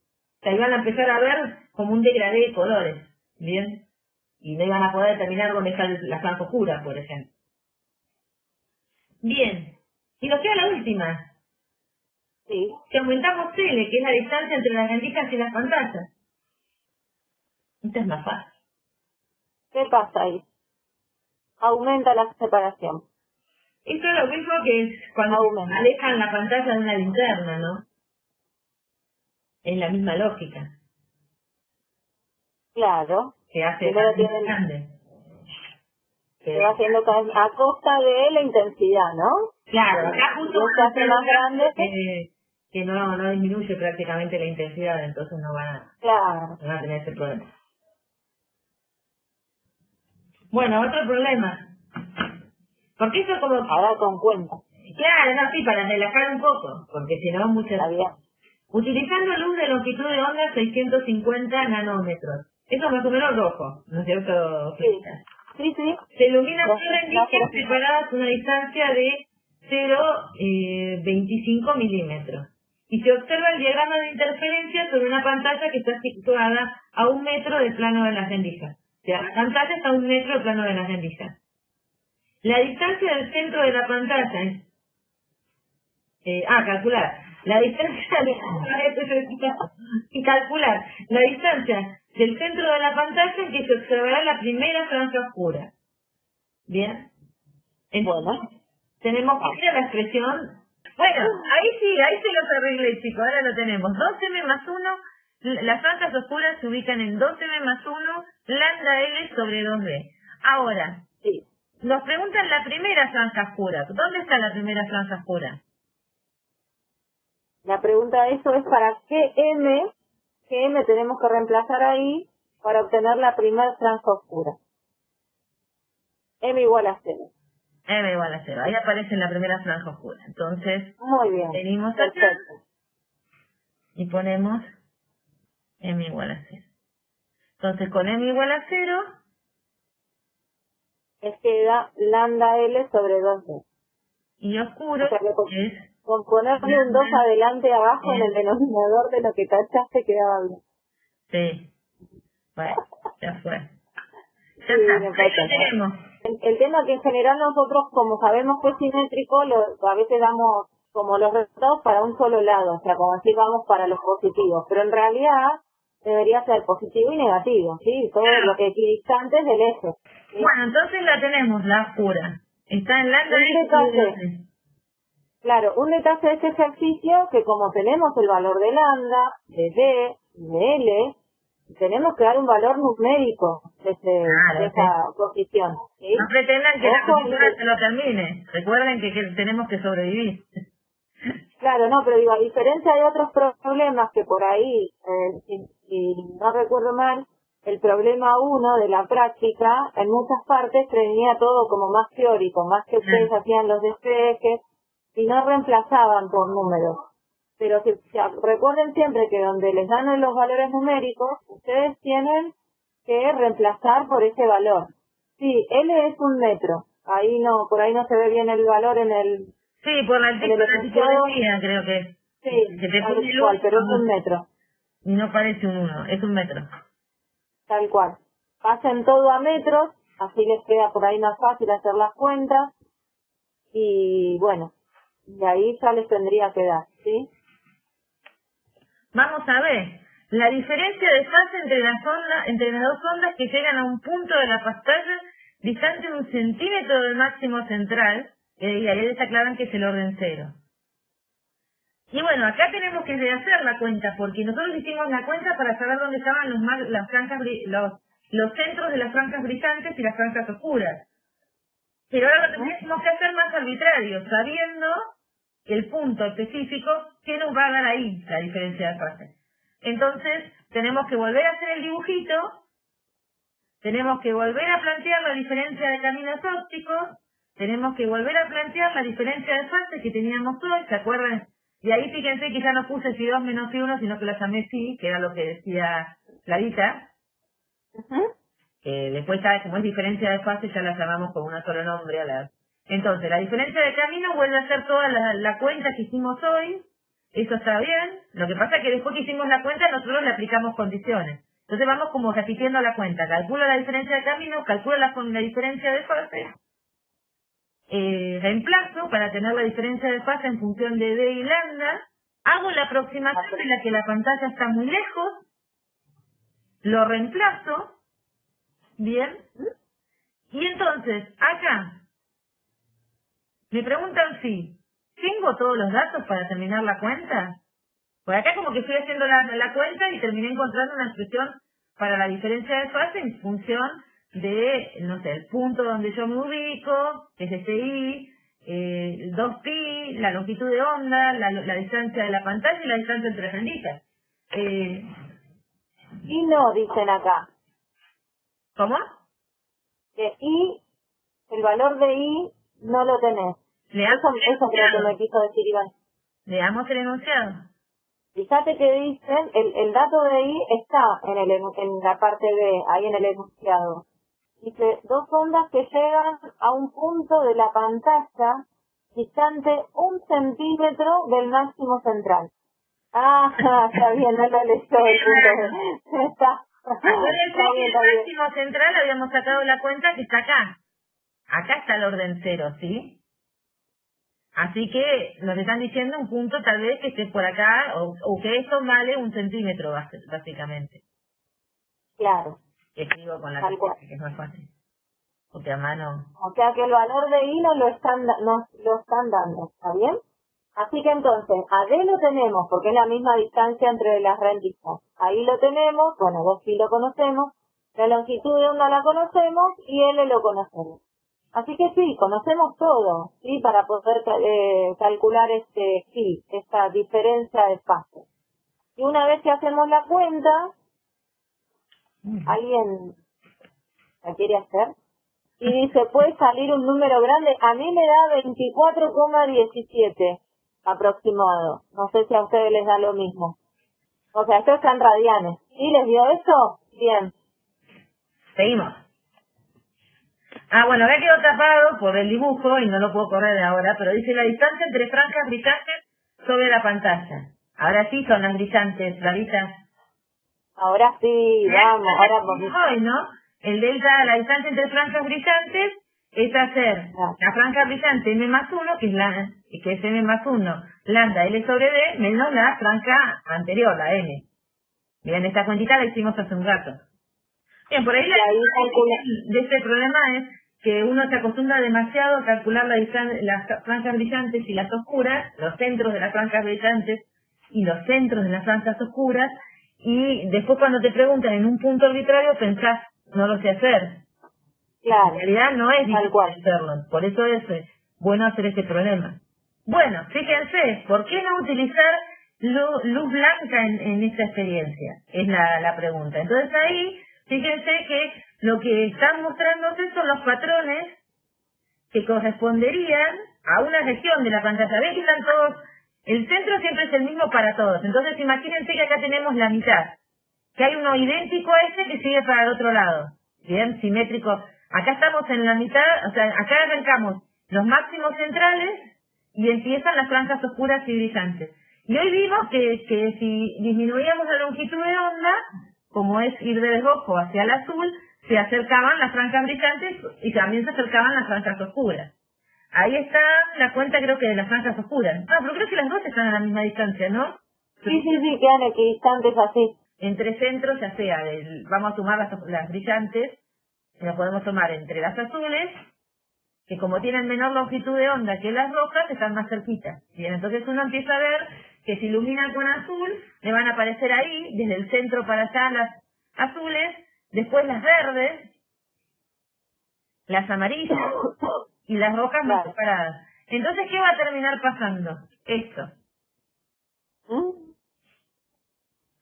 sea, iban a empezar a ver como un degradé de colores, ¿bien? Y no iban a poder determinar dónde está la franja oscura, por ejemplo. Bien, y nos queda la última. Sí. Si aumentamos L, que es la distancia entre las rendijas y las pantallas. Esta es más fácil. ¿Qué pasa ahí? Aumenta la separación. Esto es lo mismo que es cuando alejan la pantalla de una linterna, ¿no? Es la misma lógica. Claro. Que hace más grande. Se va haciendo a costa de la intensidad, ¿no? Claro, acá justo se hace más grande que no disminuye prácticamente la intensidad, entonces no van a tener ese problema. Bueno, otro problema. Porque eso como... Ahora con cuenta. Claro, no, sí, para relajar un poco, porque si no, muchas... Utilizando luz de longitud de onda 650 nanómetros. Eso más o menos rojo, ¿no es cierto? Sí. Se ilumina dos rendijas separadas a una distancia de 0,25 milímetros. Y se observa el diagrama de interferencia sobre una pantalla que está situada a 1 metro del plano de las rendijas. O sea, la pantalla está a 1 metro del plano de las rendijas. La distancia del centro de la pantalla es... calcular. La distancia calcular la distancia del centro de la pantalla en que se observará la primera franja oscura. ¿Bien? Entonces, tenemos que ir a la expresión. Bueno, ahí se los arreglé, chicos. Ahora lo tenemos. 2m más 1, las franjas oscuras se ubican en 2m más 1, lambda L sobre 2D. Ahora, nos preguntan la primera franja oscura. ¿Dónde está la primera franja oscura? La pregunta de eso es para qué M tenemos que reemplazar ahí para obtener la primera franja oscura. M igual a 0. M igual a 0. Ahí aparece la primera franja oscura. Entonces, muy bien. Venimos acá y ponemos M igual a 0. Entonces, con M igual a 0, queda lambda L sobre 2D. Y oscuro es... Con ponerle un 2 adelante abajo en el denominador de lo que tachaste quedaba bien. Sí. Bueno, ya fue. Sí, tenemos. El tema es que en general nosotros, como sabemos que es simétrico, a veces damos como los resultados para un solo lado, o sea, como decir vamos para los positivos, pero en realidad debería ser positivo y negativo, ¿sí? Todo lo que equidistante es del eje. ¿sí? Bueno, entonces la tenemos, la oscura. Está en lambda y claro, un detalle de este ejercicio que como tenemos el valor de lambda, de D, de L, tenemos que dar un valor numérico de esa posición. ¿Sí? No pretendan que la Ojo, cultura se lo termine. Recuerden que tenemos que sobrevivir. Claro, no, pero digo, a diferencia de otros problemas que por ahí, si no recuerdo mal, el problema 1 de la práctica, en muchas partes tenía todo como más teórico, más que ustedes hacían los despejes y no reemplazaban por números. Pero recuerden siempre que donde les dan los valores numéricos, ustedes tienen que reemplazar por ese valor. Sí, L es 1 metro. Ahí no, por ahí no se ve bien el valor en el... Sí, por la tipología creo que. Sí, que te tal pone cual, pero es 1 metro. Y no parece un 1, es 1 metro. Tal cual. Pasen todo a metros, así les queda por ahí más fácil hacer las cuentas. Y bueno, de ahí ya les tendría que dar, ¿sí? Vamos a ver. La diferencia de fase entre las dos ondas que llegan a un punto de la pantalla distante de 1 centímetro del máximo central, y ahí les aclaran que es el orden 0. Y bueno, acá tenemos que rehacer la cuenta, porque nosotros hicimos la cuenta para saber dónde estaban las franjas, los centros de las franjas brillantes y las franjas oscuras. Pero ahora lo tendríamos que hacer más arbitrario, sabiendo el punto específico que nos va a dar ahí la diferencia de fase. Entonces, tenemos que volver a hacer el dibujito, tenemos que volver a plantear la diferencia de caminos ópticos, tenemos que volver a plantear la diferencia de fase que teníamos hoy, ¿se acuerdan? Y ahí fíjense que ya no puse si 2 menos si 1, sino que la llamé si, que era lo que decía Clarita. Después, como es diferencia de fase, ya la llamamos con un solo nombre a la... Entonces, la diferencia de camino vuelve a ser toda la cuenta que hicimos hoy. Eso está bien. Lo que pasa es que después que hicimos la cuenta, nosotros le aplicamos condiciones. Entonces vamos como repitiendo la cuenta. Calculo la diferencia de camino, calculo la diferencia de fase. Reemplazo para tener la diferencia de fase en función de D y lambda. Hago la aproximación en la que la pantalla está muy lejos. Lo reemplazo. Bien. Y entonces, acá, me preguntan si tengo todos los datos para terminar la cuenta. Por acá como que estoy haciendo la cuenta y terminé encontrando una expresión para la diferencia de fase en función de, no sé, el punto donde yo me ubico, que es este I, 2pi, la longitud de onda, la distancia de la pantalla y la distancia entre las renditas. Y no, dicen acá. ¿Cómo? Que I, el valor de I, no lo tenés. Eso creo que me quiso decir Iván. Leamos el enunciado. Fíjate que dicen, el dato de I está en la parte B, ahí en el enunciado. Dice, 2 ondas que llegan a un punto de la pantalla distante 1 centímetro del máximo central. Ah, está bien, no lo leyó el punto. Está. Acuérdense que el máximo central habíamos sacado la cuenta que está acá. Acá está el orden 0, ¿sí? Así que nos están diciendo un punto tal vez que esté por acá, o que esto vale 1 centímetro básicamente. Claro. Que escribo con la que es más fácil. Porque a mano... O sea que el valor de I nos lo están dando, ¿está bien? Así que entonces, a D lo tenemos, porque es la misma distancia entre las renditas. Ahí lo tenemos, bueno, 2pi lo conocemos, la longitud de onda la conocemos y L lo conocemos. Así que sí, conocemos todo, ¿sí? Para poder calcular esta diferencia de fase. Y una vez que hacemos la cuenta, ¿alguien la quiere hacer? Y dice, puede salir un número grande. A mí me da 24,17 aproximado. No sé si a ustedes les da lo mismo. O sea, esto está en radianes. ¿Sí les dio eso? Bien. Seguimos. Bueno, acá quedó tapado por el dibujo y no lo puedo correr ahora, pero dice la distancia entre franjas brillantes sobre la pantalla. Ahora sí son las brillantes, Clarita. Ahora sí, vamos. Ahora hoy, ¿no? El delta, la distancia entre franjas brillantes es hacer la franja brillante M más 1, que es M más 1, lambda L sobre D, menos la franja anterior, la M. Bien, esta cuentita la hicimos hace un rato. Bien, por ahí de este problema es que uno se acostumbra demasiado a calcular las franjas brillantes y las oscuras, los centros de las franjas brillantes y los centros de las franjas oscuras, y después cuando te preguntan en un punto arbitrario pensás, no lo sé hacer. Claro. En realidad no es Tal difícil cual. hacerlo, por eso es bueno hacer este problema. Bueno, fíjense, ¿por qué no utilizar luz blanca en esta experiencia? Es la pregunta. Entonces ahí, fíjense que lo que están mostrándose son los patrones que corresponderían a una región de la pantalla. ¿Ven que están todos? El centro siempre es el mismo para todos. Entonces imagínense que acá tenemos la mitad. Que hay uno idéntico a este que sigue para el otro lado. Bien, simétrico. Acá estamos en la mitad, o sea, acá arrancamos los máximos centrales y empiezan las franjas oscuras y brillantes. Y hoy vimos que si disminuíamos la longitud de onda, como es ir del rojo hacia el azul, se acercaban las franjas brillantes y también se acercaban las franjas oscuras. Ahí está la cuenta, creo que de las franjas oscuras. Ah, pero creo que las dos están a la misma distancia, ¿no? Sí, quedan equidistantes así. Entre centros, ya sea, vamos a sumar las brillantes, las podemos tomar entre las azules, que como tienen menor longitud de onda que las rojas, están más cerquitas. Bien, entonces uno empieza a ver que si iluminan con azul, le van a aparecer ahí, desde el centro para allá, las azules, después las verdes, las amarillas y las rojas más separadas. Entonces, ¿qué va a terminar pasando? Esto.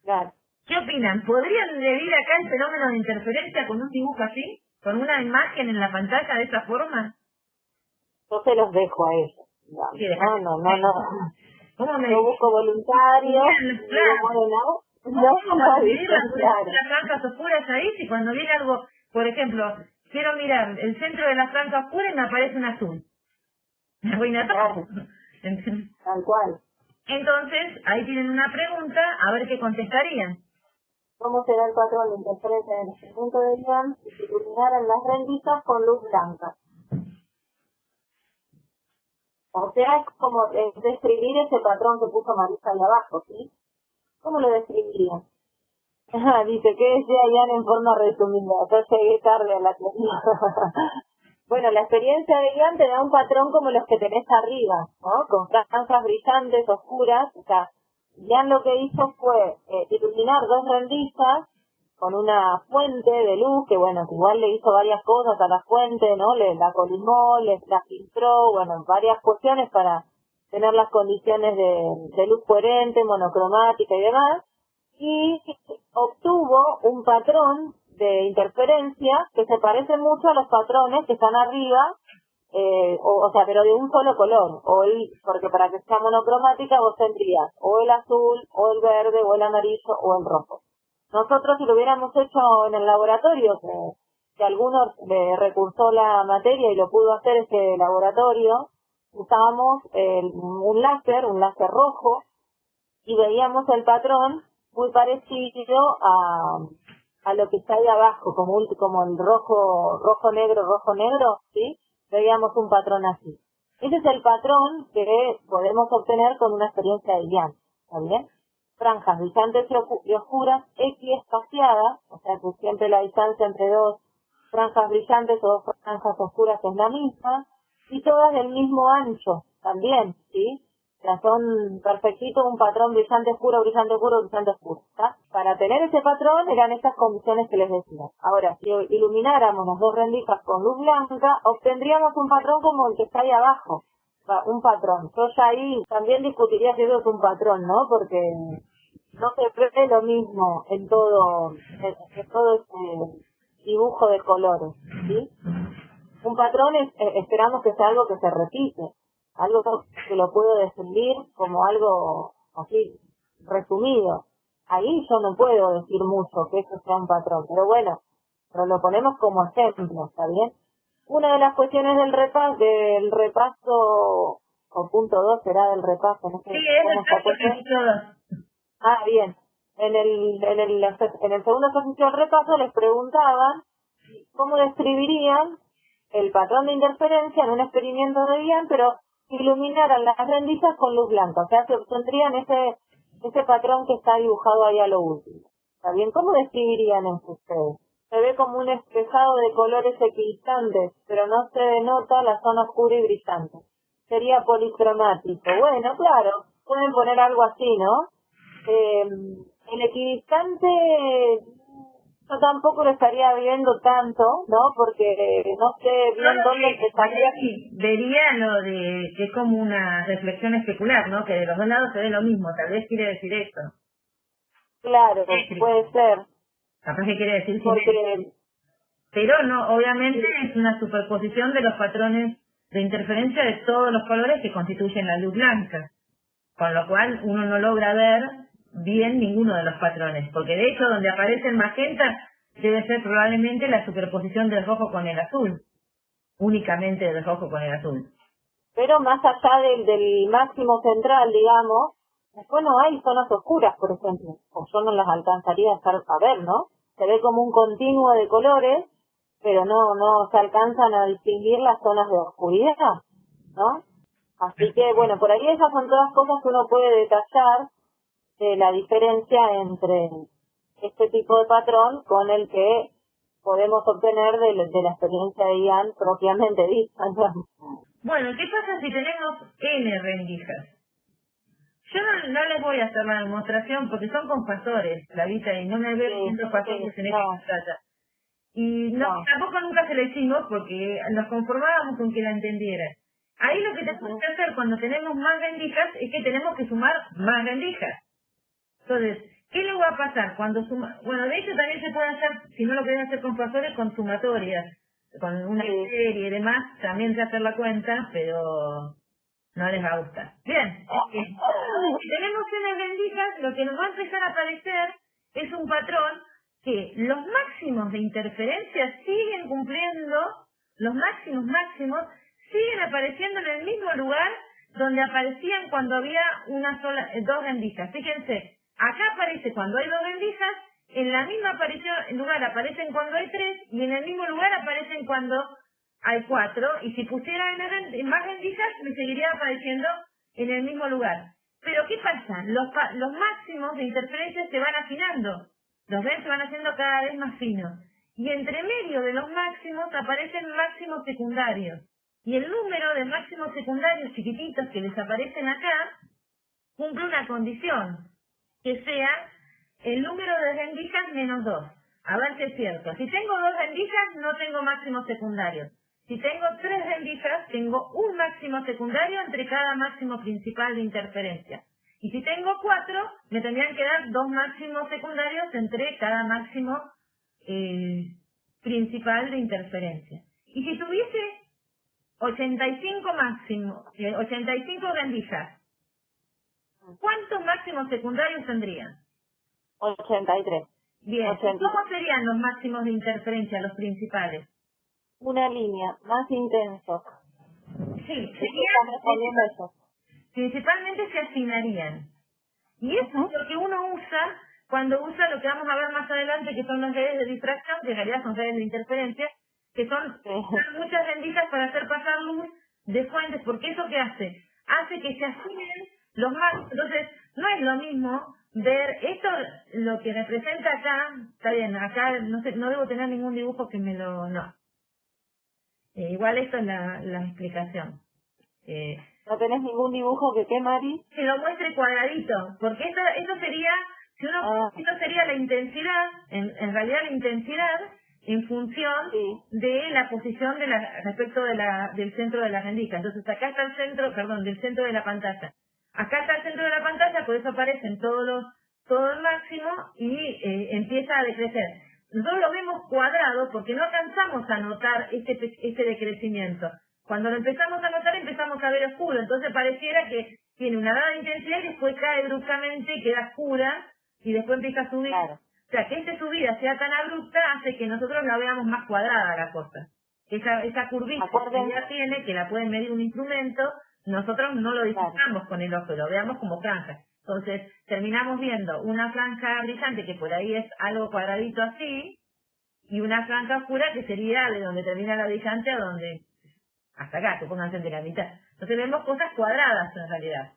Claro. ¿Qué opinan? ¿Podrían medir acá el fenómeno de interferencia con un dibujo así? ¿Con una imagen en la pantalla de esa forma? Yo se los dejo a ellos. No. ¿Cómo me Yo busco voluntarios. ¿Cómo medir las franjas oscuras ahí? Si cuando viene algo, por ejemplo, quiero mirar el centro de la franja oscura y me aparece un azul. Me arruina todo. Tal cual. Entonces, ahí tienen una pregunta, a ver qué contestarían. ¿Cómo será el patrón de interferencia en el punto de Young si iluminaran las rendijas con luz blanca? O sea, es como describir ese patrón que puso Marisa ahí abajo, ¿sí? ¿Cómo lo describirían? Dice, ¿qué decía Jan en forma resumida? Yo llegué tarde a la teoría. Bueno, la experiencia de Jan te da un patrón como los que tenés arriba, ¿no? Con franjas brillantes, oscuras. O sea, Jan lo que hizo fue iluminar dos rendijas con una fuente de luz, que bueno, que igual le hizo varias cosas a la fuente, ¿no? La colimó, la filtró, bueno, varias cuestiones para tener las condiciones de luz coherente, monocromática y demás. Y obtuvo un patrón de interferencia que se parece mucho a los patrones que están arriba, o sea, pero de un solo color, porque para que sea monocromática vos tendrías o el azul, o el verde, o el amarillo, o el rojo. Nosotros, si lo hubiéramos hecho en el laboratorio, que algunos le recursó la materia y lo pudo hacer ese laboratorio, usábamos un láser rojo, y veíamos el patrón muy parecido a lo que está ahí abajo, como el rojo negro, ¿sí? Veíamos un patrón así. Ese es el patrón que podemos obtener con una experiencia de Jan, ¿está bien? Franjas brillantes y oscuras equiespaciadas, o sea que siempre la distancia entre dos franjas brillantes o dos franjas oscuras es la misma, y todas del mismo ancho también, ¿sí? O sea, son perfectitos, un patrón brillante oscuro, brillante oscuro, brillante oscuro, ¿está? Para tener ese patrón eran estas condiciones que les decía. Ahora, si ilumináramos las dos rendijas con luz blanca, obtendríamos un patrón como el que está ahí abajo. O sea, un patrón. Yo ya ahí también discutiría si eso es un patrón, ¿no? Porque no se ve lo mismo en todo este dibujo de colores, ¿sí? Un patrón esperamos que sea algo que se repite, algo que lo puedo describir como algo así resumido. Ahí yo no puedo decir mucho que eso sea un patrón, pero bueno, pero lo ponemos como ejemplo, ¿está bien? Una de las cuestiones del repaso, o punto 2 será del repaso, no sé. Sí, es el bien. En el segundo ejercicio del repaso les preguntaban cómo describirían el patrón de interferencia en un experimento de Jan, pero iluminaran las rendijas con luz blanca. O sea, se obtendrían ese patrón que está dibujado ahí a lo último. ¿Está bien? ¿Cómo describirían eso ustedes? Se ve como un espejado de colores equidistantes, pero no se denota la zona oscura y brillante. Sería policromático. Bueno, claro, pueden poner algo así, ¿no? El equidistante yo tampoco lo estaría viendo tanto, ¿no? Porque no sé bien dónde empezaría. Vería lo de que es como una reflexión especular, ¿no? Que de los dos lados se ve lo mismo, tal vez quiere decir esto. Claro, puede ser. Capaz que quiere decir porque... Pero no, obviamente es una superposición de los patrones de interferencia de todos los colores que constituyen la luz blanca, con lo cual uno no logra ver bien ninguno de los patrones, porque de hecho donde aparece el magenta debe ser probablemente la superposición del rojo con el azul, únicamente del rojo con el azul. Pero más allá del máximo central, digamos, después no hay zonas oscuras, por ejemplo, o yo no las alcanzaría a ver, ¿no? Se ve como un continuo de colores, pero no se alcanzan a distinguir las zonas de oscuridad, ¿no? Así que, bueno, por ahí esas son todas cosas que uno puede detallar de la diferencia entre este tipo de patrón con el que podemos obtener de la experiencia de Ian propiamente dicha. Bueno, ¿qué pasa si tenemos N rendijas? Yo no les voy a hacer la demostración porque son con factores, Flavita, y no me veo haciendo factores en esta pantalla. Y tampoco nunca se la hicimos porque nos conformábamos con que la entendiera. Ahí lo que tenemos que hacer cuando tenemos más rendijas es que tenemos que sumar más rendijas. Entonces, ¿qué le va a pasar cuando suma? Bueno, de hecho también se puede hacer, si no lo quieren hacer con factores, con sumatorias, con una serie y demás, también se hace la cuenta, pero no les va a gustar. Bien, si tenemos unas rendijas, lo que nos va a empezar a aparecer es un patrón que los máximos de interferencia siguen cumpliendo, los máximos, siguen apareciendo en el mismo lugar donde aparecían cuando había dos rendijas. Fíjense, acá aparece cuando hay dos rendijas, en la misma lugar aparecen cuando hay tres, y en el mismo lugar aparecen cuando hay cuatro, y si pusiera más rendijas, me seguiría apareciendo en el mismo lugar. Pero ¿qué pasa? Los máximos de interferencia se van afinando, los ven se van haciendo cada vez más finos, y entre medio de los máximos aparecen máximos secundarios, y el número de máximos secundarios chiquititos que les aparecen acá cumple una condición, que sea el número de rendijas menos 2. A ver si es cierto. Si tengo 2 rendijas, no tengo máximos secundarios. Si tengo 3 rendijas, tengo un máximo secundario entre cada máximo principal de interferencia. Y si tengo 4, me tendrían que dar 2 máximos secundarios entre cada máximo principal de interferencia. Y si tuviese 85 rendijas, ¿cuántos máximos secundarios tendrían? 83. Bien, 83. ¿Cómo serían los máximos de interferencia, los principales? Una línea, más intenso. Sí, principalmente se afinarían. Y eso es lo que uno usa cuando usa lo que vamos a ver más adelante, que son las redes de difracción, que en realidad son redes de interferencia, que son muchas rendijas para hacer pasar luz de fuentes, porque eso que hace que se afinen los máximos. Entonces, no es lo mismo ver esto, lo que representa acá, está bien, acá no sé, no debo tener ningún dibujo que me lo... no. Igual esto es la explicación. ¿No tenés ningún dibujo que qué, Mari? Que lo muestre cuadradito, porque esto sería, esto sería la intensidad, en realidad la intensidad en función de la posición respecto del centro de la rendija. Entonces acá está el centro, del centro de la pantalla. Acá está el centro de la pantalla, por eso aparecen todo el máximo y empieza a decrecer. Nosotros lo vemos cuadrado porque no alcanzamos a notar este decrecimiento. Cuando lo empezamos a notar, empezamos a ver oscuro. Entonces pareciera que tiene una dada intensidad y después cae bruscamente, queda oscura y después empieza a subir. Claro. O sea, que esta subida sea tan abrupta hace que nosotros la veamos más cuadrada la cosa. Esa curvita que ya tiene, que la puede medir un instrumento, nosotros no lo disfrutamos con el ojo, lo veamos como franja. Entonces, terminamos viendo una franja brillante que por ahí es algo cuadradito así, y una franja oscura que sería de donde termina la brillante a donde, hasta acá, supónganse de la mitad. Entonces vemos cosas cuadradas en realidad.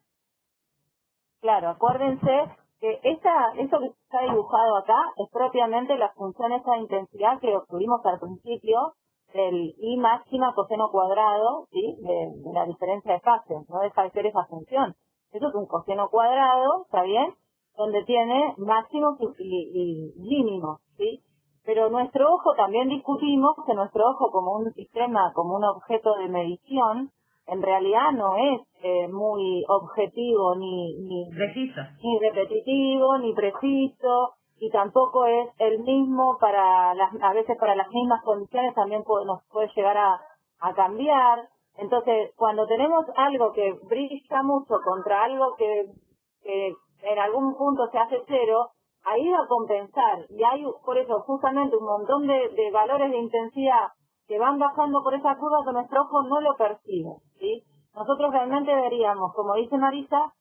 Claro, acuérdense que eso que está dibujado acá es propiamente la función esa de intensidad que obtuvimos al principio del I máxima coseno cuadrado, ¿sí? De la diferencia de fase, no deja de ser esa función. Eso es un coseno cuadrado, ¿está bien? donde tiene máximos y mínimos, ¿sí? Pero nuestro ojo, también discutimos que nuestro ojo como un sistema, como un objeto de medición, en realidad no es muy objetivo ni preciso, ni repetitivo, ni preciso, y tampoco es el mismo a veces para las mismas condiciones también nos puede llegar a cambiar. Entonces, cuando tenemos algo que brilla mucho contra algo que en algún punto se hace cero, ahí va a compensar. Y hay, por eso, justamente un montón de valores de intensidad que van bajando por esa curva que nuestro ojo no lo percibe, ¿sí? Nosotros realmente veríamos, como dice Marisa,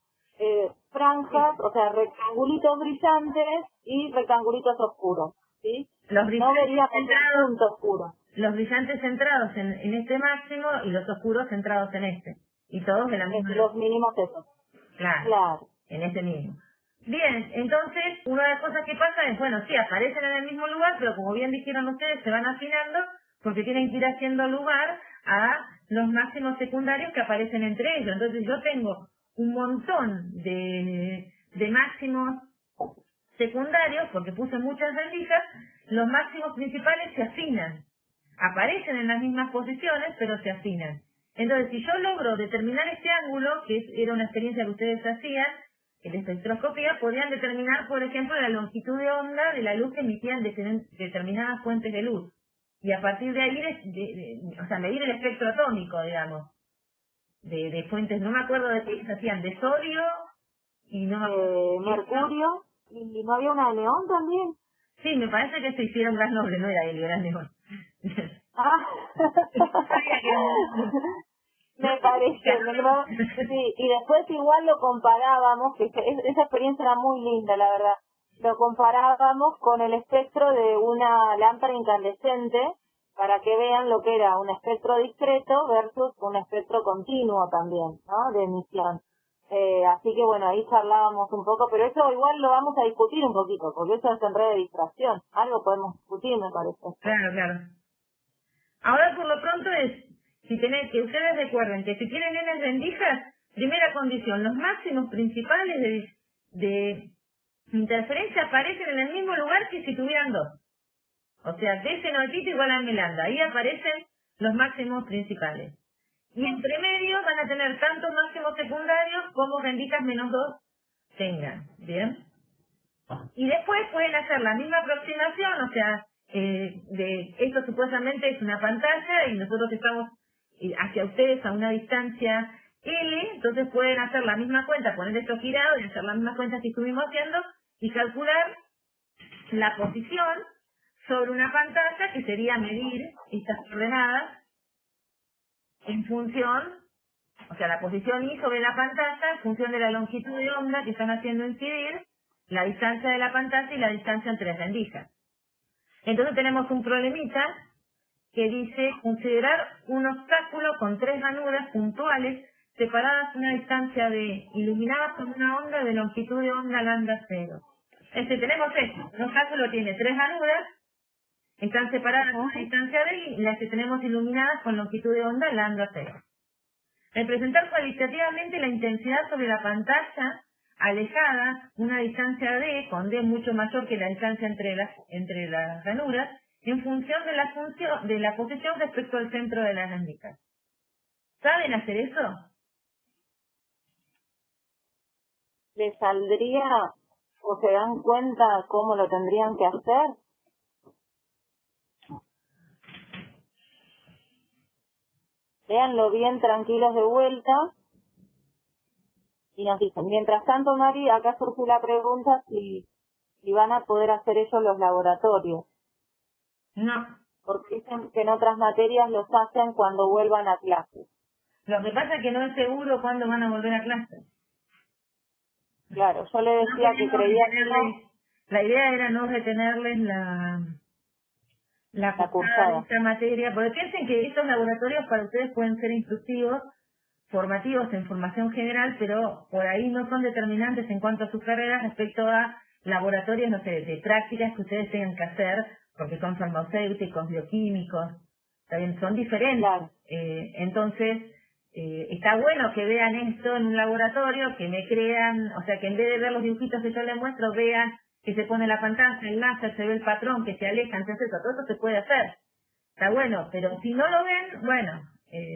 franjas, o sea, rectangulitos brillantes y rectangulitos oscuros, ¿sí? Los No veríamos un punto oscuro. Los brillantes centrados en este máximo y los oscuros centrados en este. Y todos de la misma. Los mínimos esos. Claro. En este mismo. Bien, entonces, una de las cosas que pasa es, bueno, sí, aparecen en el mismo lugar, pero como bien dijeron ustedes, se van afinando porque tienen que ir haciendo lugar a los máximos secundarios que aparecen entre ellos. Entonces yo tengo un montón de máximos secundarios, porque puse muchas rendijas, los máximos principales se afinan. Aparecen en las mismas posiciones, pero se afinan. Entonces, si yo logro determinar este ángulo, que era una experiencia que ustedes hacían, en espectroscopía, podían determinar, por ejemplo, la longitud de onda de la luz que emitían determinadas fuentes de luz. Y a partir de ahí, o sea, medir el espectro atómico, digamos, de fuentes, no me acuerdo de qué se hacían, de sodio y no mercurio, y no había una de neón también. Sí, me parece que se hicieron gas noble, no era helio, era neón. Ah, me parece, ¿no? Sí, y después igual lo comparábamos, que esa experiencia era muy linda, la verdad. Lo comparábamos con el espectro de una lámpara incandescente para que vean lo que era un espectro discreto versus un espectro continuo también, ¿no? De emisión. Así que bueno, ahí charlábamos un poco, pero eso igual lo vamos a discutir un poquito, porque eso es en red de distracción. Algo podemos discutir, me parece. Claro, claro. Ahora por lo pronto es, que ustedes recuerden que si tienen N rendijas, primera condición, los máximos principales de interferencia aparecen en el mismo lugar que si tuvieran dos. O sea, DC notita igual a mil lambda. Ahí aparecen los máximos principales. Y entre medio van a tener tantos máximos secundarios como rendijas menos 2 tengan. ¿Bien? Y después pueden hacer la misma aproximación, o sea, esto supuestamente es una pantalla y nosotros estamos hacia ustedes a una distancia L, entonces pueden hacer la misma cuenta, poner esto girado y hacer la misma cuenta que estuvimos haciendo y calcular la posición sobre una pantalla, que sería medir estas coordenadas en función, o sea, la posición Y sobre la pantalla en función de la longitud de onda que están haciendo incidir, la distancia de la pantalla y la distancia entre las rendijas. Entonces tenemos un problemita que dice considerar un obstáculo con 3 ranuras puntuales separadas una distancia de iluminadas con una onda de longitud de onda lambda 0. Tenemos esto, un obstáculo tiene 3 ranuras, están separadas una distancia de y las que tenemos iluminadas con longitud de onda lambda 0. Representar cualitativamente la intensidad sobre la pantalla alejada una distancia d, con d mucho mayor que la distancia entre las ranuras, en función de la posición respecto al centro de las rendijas. ¿Saben hacer eso? ¿Les saldría o se dan cuenta cómo lo tendrían que hacer? Véanlo bien tranquilos de vuelta y nos dicen, mientras tanto, Mari, acá surge la pregunta si van a poder hacer ellos los laboratorios. No. Porque dicen que en otras materias los hacen cuando vuelvan a clase. Lo que pasa es que no es seguro cuándo van a volver a clase. Claro, yo le decía que creía que no. La idea era no retenerles la cursada de esta materia, porque piensen que estos laboratorios para ustedes pueden ser instructivos, formativos en formación general, pero por ahí no son determinantes en cuanto a sus carreras respecto a laboratorios, no sé, de prácticas que ustedes tengan que hacer, porque son farmacéuticos, bioquímicos, también son diferentes. Claro. Entonces, está bueno que vean esto en un laboratorio, que me crean, o sea, que en vez de ver los dibujitos que yo les muestro, vean que se pone la pantalla, el láser, se ve el patrón, que se aleja, entonces todo eso se puede hacer. Está bueno, pero si no lo ven, bueno,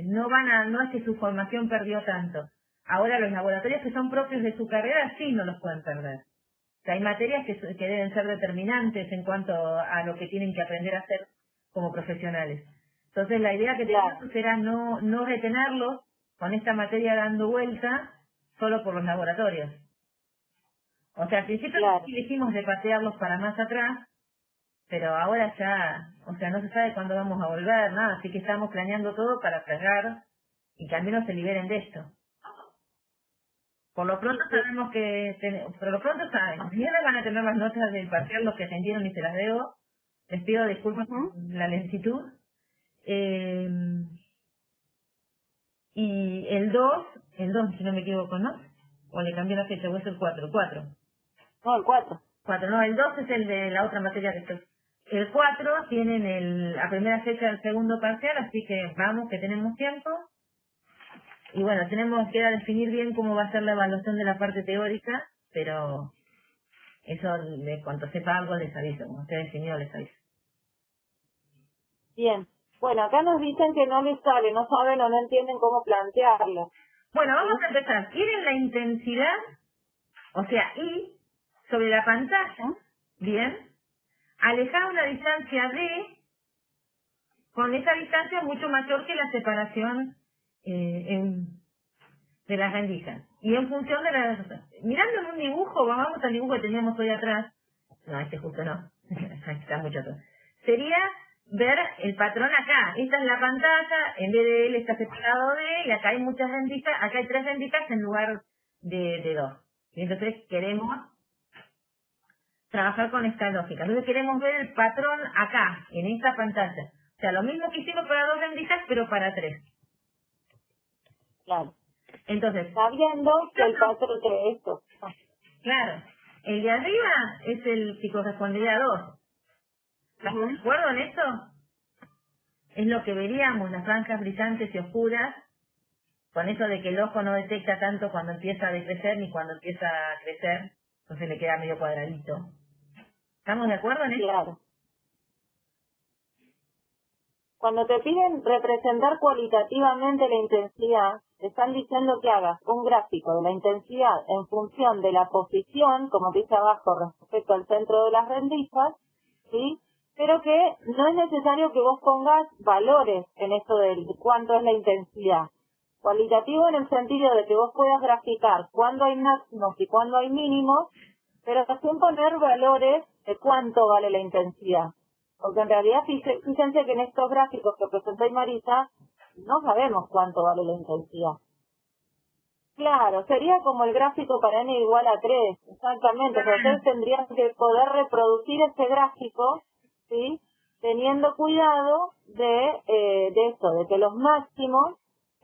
no es que su formación perdió tanto. Ahora los laboratorios que son propios de su carrera sí no los pueden perder. O sea, hay materias que deben ser determinantes en cuanto a lo que tienen que aprender a hacer como profesionales. Entonces la idea que tenemos será no retenerlos con esta materia dando vuelta solo por los laboratorios. O sea, al principio sí dijimos de patearlos para más atrás, pero ahora ya, o sea, no se sabe cuándo vamos a volver, nada, así que estamos planeando todo para cerrar y que al menos se liberen de esto. Por lo pronto sabemos por lo pronto saben, mañana van a tener las notas del parcial los que atendieron y se las debo. Les pido disculpas por la lentitud. Y el 2 si no me equivoco, ¿no? O le cambié la fecha, o es el 4, el 4. No, el 4. 4, no, el 2 es el de la otra materia que estoy. El 4 tienen la primera fecha del segundo parcial, así que vamos, que tenemos tiempo. Y bueno, tenemos que definir bien cómo va a ser la evaluación de la parte teórica, pero eso de cuanto sepa algo les aviso, como esté definido les aviso. Bien. Bueno, acá nos dicen que no les sale, no saben o no entienden cómo plantearlo. Bueno, vamos a empezar. ¿Quieren la intensidad? O sea, I sobre la pantalla, bien, alejar una distancia D, con esa distancia mucho mayor que la separación de las rendijas. Y en función de mirando en un dibujo, vamos al dibujo que teníamos hoy atrás, no, este justo no, está mucho atrás, sería ver el patrón acá. Esta es la pantalla, en vez de L está separado de, y acá hay muchas rendijas, acá hay 3 rendijas en lugar de 2. Y entonces queremos trabajar con esta lógica. Entonces queremos ver el patrón acá, en esta pantalla. O sea, lo mismo que hicimos para 2 rendijas, pero para 3. Claro. Entonces, sabiendo que el patrón de esto. Claro. El de arriba es el que correspondería a 2. ¿Estás de acuerdo en esto? Es lo que veríamos, las franjas brillantes y oscuras, con eso de que el ojo no detecta tanto cuando empieza a decrecer ni cuando empieza a crecer, entonces le queda medio cuadradito. ¿Estamos de acuerdo en esto? Claro. Cuando te piden representar cualitativamente la intensidad, te están diciendo que hagas un gráfico de la intensidad en función de la posición, como dice abajo, respecto al centro de las rendijas, ¿sí? Pero que no es necesario que vos pongas valores en esto de cuánto es la intensidad. Cualitativo en el sentido de que vos puedas graficar cuándo hay máximos y cuándo hay mínimos, pero sin poner valores de cuánto vale la intensidad. Porque en realidad, fíjense que en estos gráficos que presentó Marisa, no sabemos cuánto vale la intensidad. Claro, sería como el gráfico para n igual a 3, exactamente. Pero ustedes tendrían que poder reproducir ese gráfico, ¿sí? Teniendo cuidado de esto, de que los máximos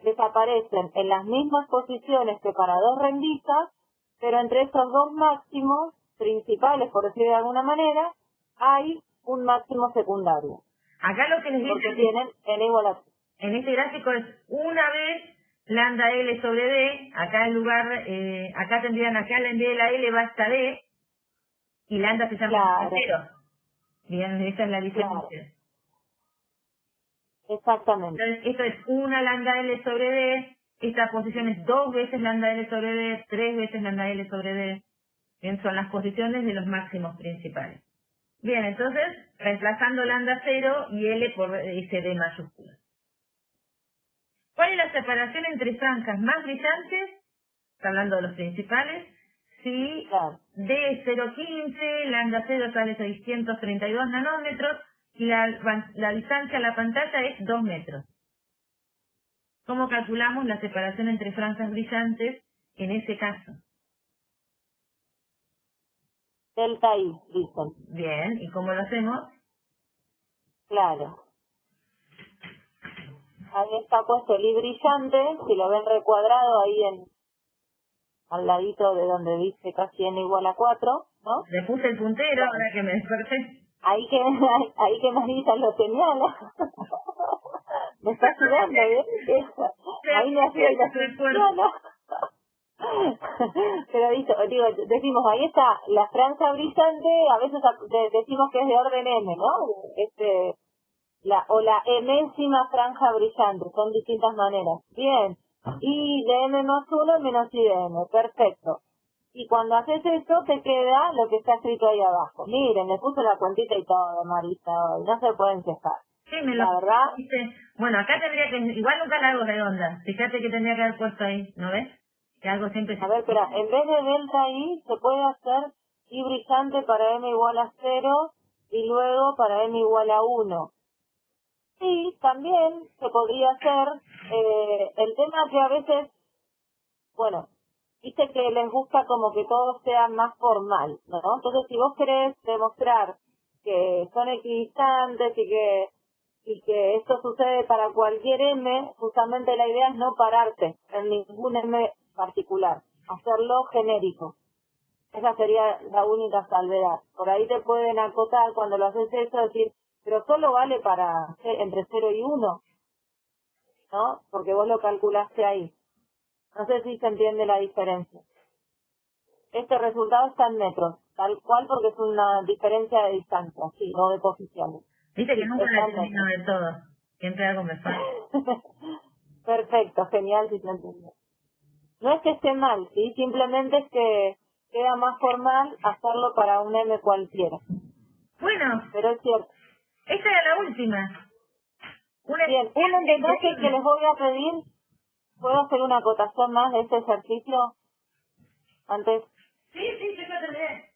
desaparecen en las mismas posiciones que para 2 rendijas, pero entre esos 2 máximos principales, por decirlo de alguna manera, hay un máximo secundario. Acá lo que les digo, porque tienen n igual a 3. En este gráfico es una vez lambda L sobre D, acá en lugar, acá tendrían, acá en vez de la L va hasta D, y lambda se llama 0. Bien, esa es la diferencia. Claro. Exactamente. Entonces, esto es una lambda L sobre D, esta posición es 2 veces lambda L sobre D, 3 veces lambda L sobre D. Bien, son las posiciones de los máximos principales. Bien, entonces, reemplazando lambda 0 y L por ese D mayúscula. ¿Cuál es la separación entre franjas más brillantes? Está hablando de los principales. Si D es 0,15, lambda 0 sale 632 nanómetros y la distancia a la pantalla es 2 metros. ¿Cómo calculamos la separación entre franjas brillantes en ese caso? Delta I, dicen. Bien, ¿y cómo lo hacemos? Claro. Ahí está puesto el I brillante, si lo ven recuadrado ahí al ladito de donde dice casi n igual a 4, ¿no? Le puse el puntero, ahora que me desperté. Ahí que Marisa lo señala. ¿Me está ayudando bien? Ahí me hacía la función, ¿no? Pero digo, decimos, ahí está la franja brillante, a veces decimos que es de orden M, ¿no? O la enésima franja brillante, son distintas maneras. Bien, y de M más 1 menos I de M, perfecto. Y cuando haces eso, te queda lo que está escrito ahí abajo. Miren, le puse la cuentita y todo, Marisa, hoy. No se pueden quejar. Sí, me la lo verdad. dice. Bueno, acá tendría que, igual nunca la hago redonda. Fíjate que tendría que haber puesto ahí, ¿no ves? Que algo siempre A ver, espera, en vez de delta I, se puede hacer I brillante para M igual a 0 y luego para M igual a 1. Sí, también se podría hacer, el tema que a veces, bueno, viste que les gusta como que todo sea más formal, ¿no? Entonces, si vos querés demostrar que son equidistantes y que esto sucede para cualquier M, justamente la idea es no pararte en ningún M particular, hacerlo genérico. Esa sería la única salvedad. Por ahí te pueden acotar cuando lo haces eso, decir, pero solo vale para entre 0 y 1, ¿no? Porque vos lo calculaste ahí. No sé si se entiende la diferencia. Este resultado está en metros, tal cual, porque es una diferencia de distancia, sí, no de posiciones. Dice que Sí, nunca la termino del todo. Siempre algo me falta. Perfecto, genial, si se entiende. No es que esté mal, ¿sí? Simplemente es que queda más formal hacerlo para un M cualquiera. Bueno, pero es cierto. Esta era la última. Bien, un detalle que les voy a pedir, ¿puedo hacer una acotación más de este ejercicio? Antes. Sí, yo lo terminé.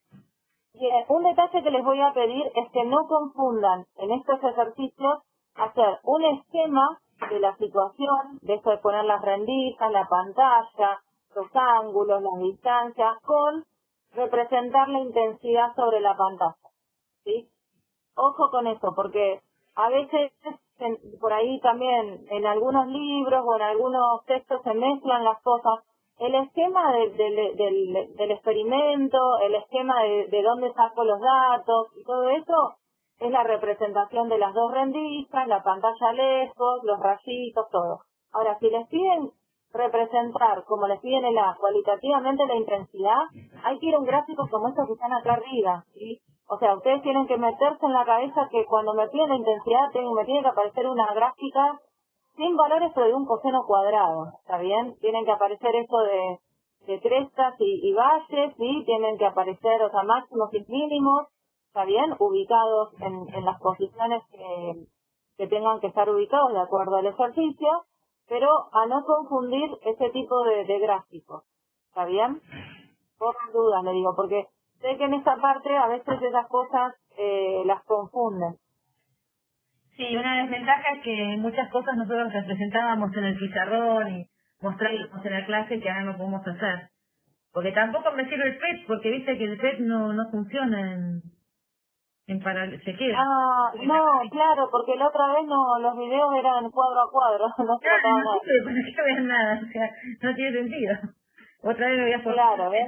Bien, un detalle que les voy a pedir es que no confundan en estos ejercicios hacer un esquema de la situación, de esto de poner las rendijas, la pantalla, los ángulos, las distancias, con representar la intensidad sobre la pantalla, ¿sí? Ojo con eso, porque a veces por ahí también en algunos libros o en algunos textos se mezclan las cosas. El esquema del experimento, el esquema de dónde saco los datos y todo eso es la representación de las dos rendijas, la pantalla lejos, los rayitos, todo. Ahora, si les piden representar, como les piden cualitativamente la intensidad, hay que ir a un gráfico como estos que están acá arriba, ¿sí? O sea, ustedes tienen que meterse en la cabeza que cuando me piden la intensidad me tiene que aparecer una gráfica sin valores pero de un coseno cuadrado, ¿está bien? Tienen que aparecer esto de crestas y valles, ¿sí? Tienen que aparecer, o sea, máximos y mínimos, ¿está bien? Ubicados en las posiciones que tengan que estar ubicados de acuerdo al ejercicio, pero a no confundir ese tipo de gráficos, ¿está bien? Por dudas le digo, porque sé que en esta parte a veces esas cosas las confunden. Sí, una desventaja es que muchas cosas nosotros representábamos en el pizarrón y mostrábamos en la clase que ahora no podemos hacer. Porque tampoco me sirve el PET, porque viste que el PET no funciona en paralelo, se queda. Ah, no, claro, porque la otra vez los videos eran cuadro a cuadro, no se notaba nada. No sirve para que vean nada, o sea, no tiene sentido. Otra vez me voy a forzar. Claro, ¿ves?